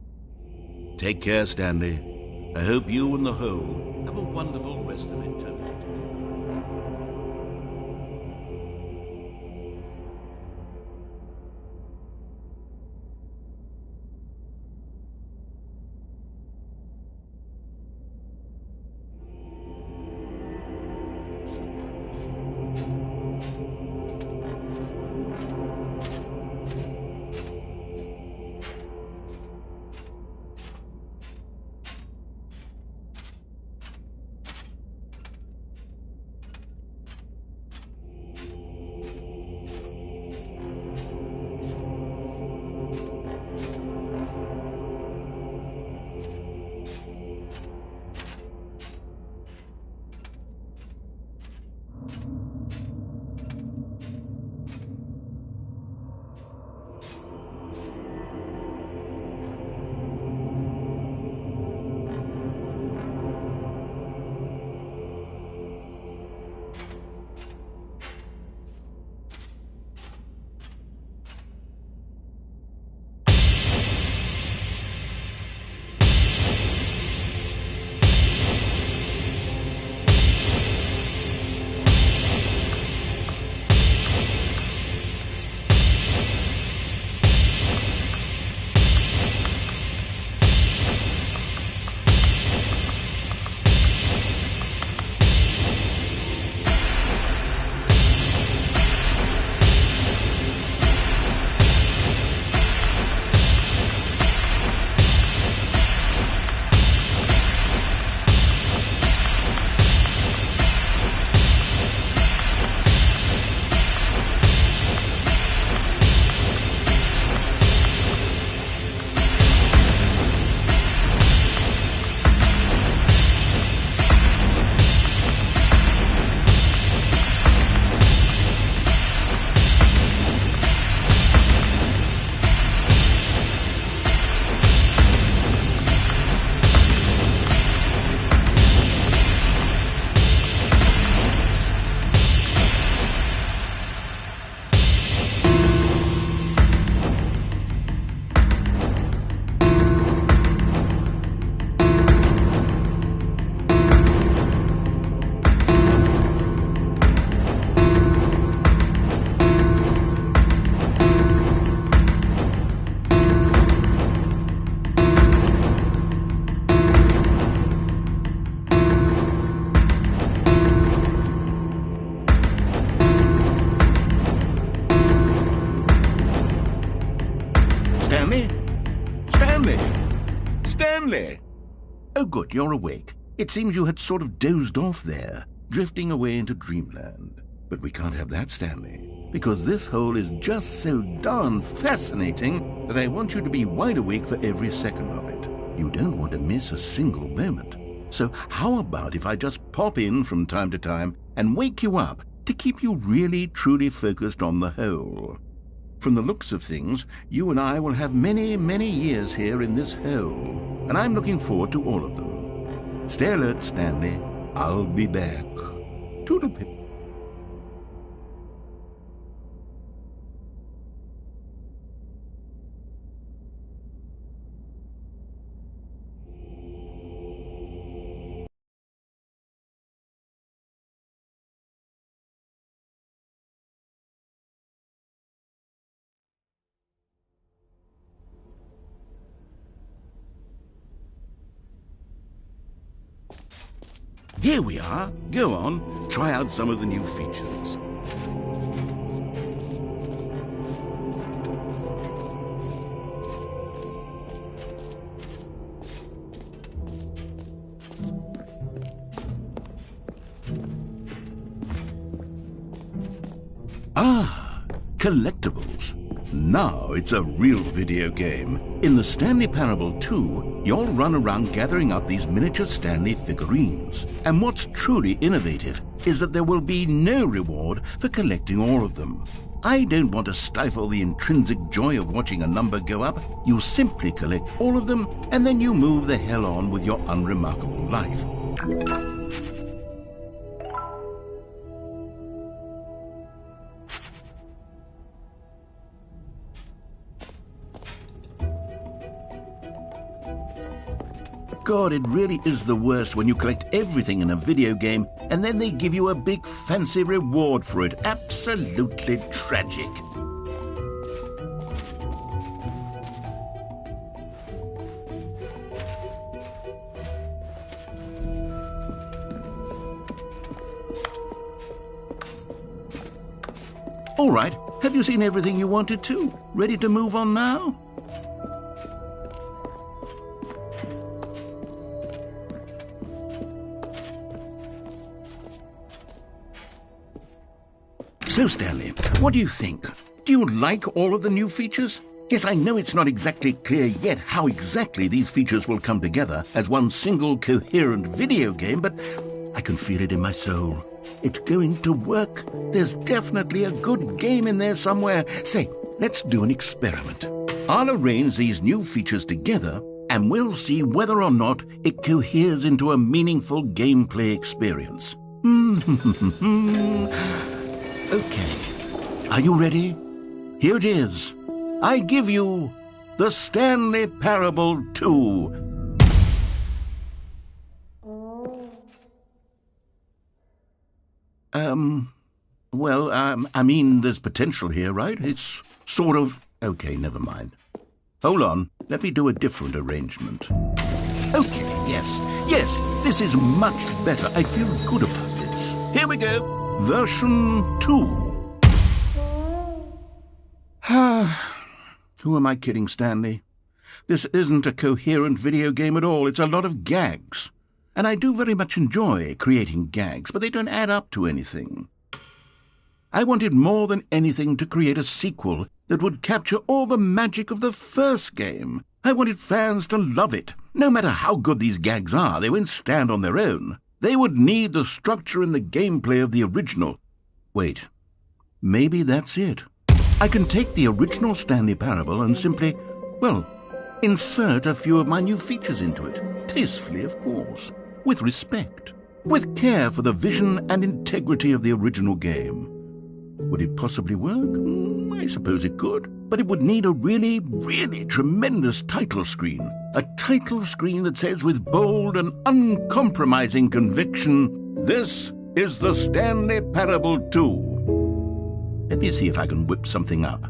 Take care, Stanley. I hope you and the hole have a wonderful rest of eternity together. Stanley! Oh, good, you're awake. It seems you had sort of dozed off there, drifting away into dreamland. But we can't have that, Stanley, because this hole is just so darn fascinating that I want you to be wide awake for every second of it. You don't want to miss a single moment. So how about if I just pop in from time to time and wake you up to keep you really, truly focused on the hole? From the looks of things, you and I will have many, many years here in this hole, and I'm looking forward to all of them. Stay alert, Stanley. I'll be back. Toodle-pip. Here we are. Go on, try out some of the new features. Ah, collectibles. Now it's a real video game. In the Stanley Parable 2, you'll run around gathering up these miniature Stanley figurines. And what's truly innovative is that there will be no reward for collecting all of them. I don't want to stifle the intrinsic joy of watching a number go up. You simply collect all of them, and then you move the hell on with your unremarkable life. God, it really is the worst when you collect everything in a video game and then they give you a big fancy reward for it. Absolutely tragic. All right, have you seen everything you wanted to? Ready to move on now? So, Stanley, what do you think? Do you like all of the new features? Yes, I know it's not exactly clear yet how exactly these features will come together as one single coherent video game, but I can feel it in my soul. It's going to work. There's definitely a good game in there somewhere. Say, let's do an experiment. I'll arrange these new features together, and we'll see whether or not it coheres into a meaningful gameplay experience. Okay, are you ready? Here it is. I give you the Stanley Parable 2. I mean, there's potential here, right? It's sort of... Okay, never mind. Hold on, let me do a different arrangement. Okay, yes, this is much better. I feel good about this. Here we go. Version 2. Who am I kidding, Stanley? This isn't a coherent video game at all. It's a lot of gags. And I do very much enjoy creating gags, but they don't add up to anything. I wanted more than anything to create a sequel that would capture all the magic of the first game. I wanted fans to love it. No matter how good these gags are, they won't stand on their own. They would need the structure and the gameplay of the original. Wait, maybe that's it. I can take the original Stanley Parable and simply, insert a few of my new features into it. Tastefully, of course. With respect. With care for the vision and integrity of the original game. Would it possibly work? I suppose it could. But it would need a really, really tremendous title screen. A title screen that says with bold and uncompromising conviction, "This is the Stanley Parable 2." Let me see if I can whip something up.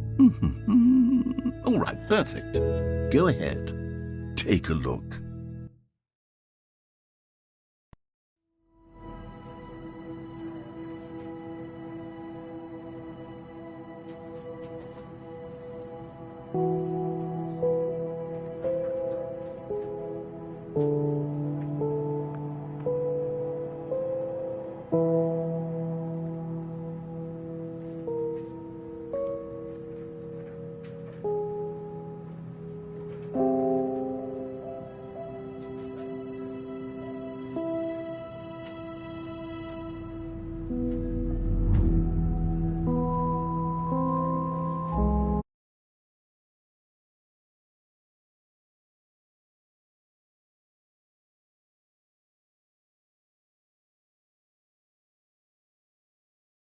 All right, perfect. Go ahead. Take a look.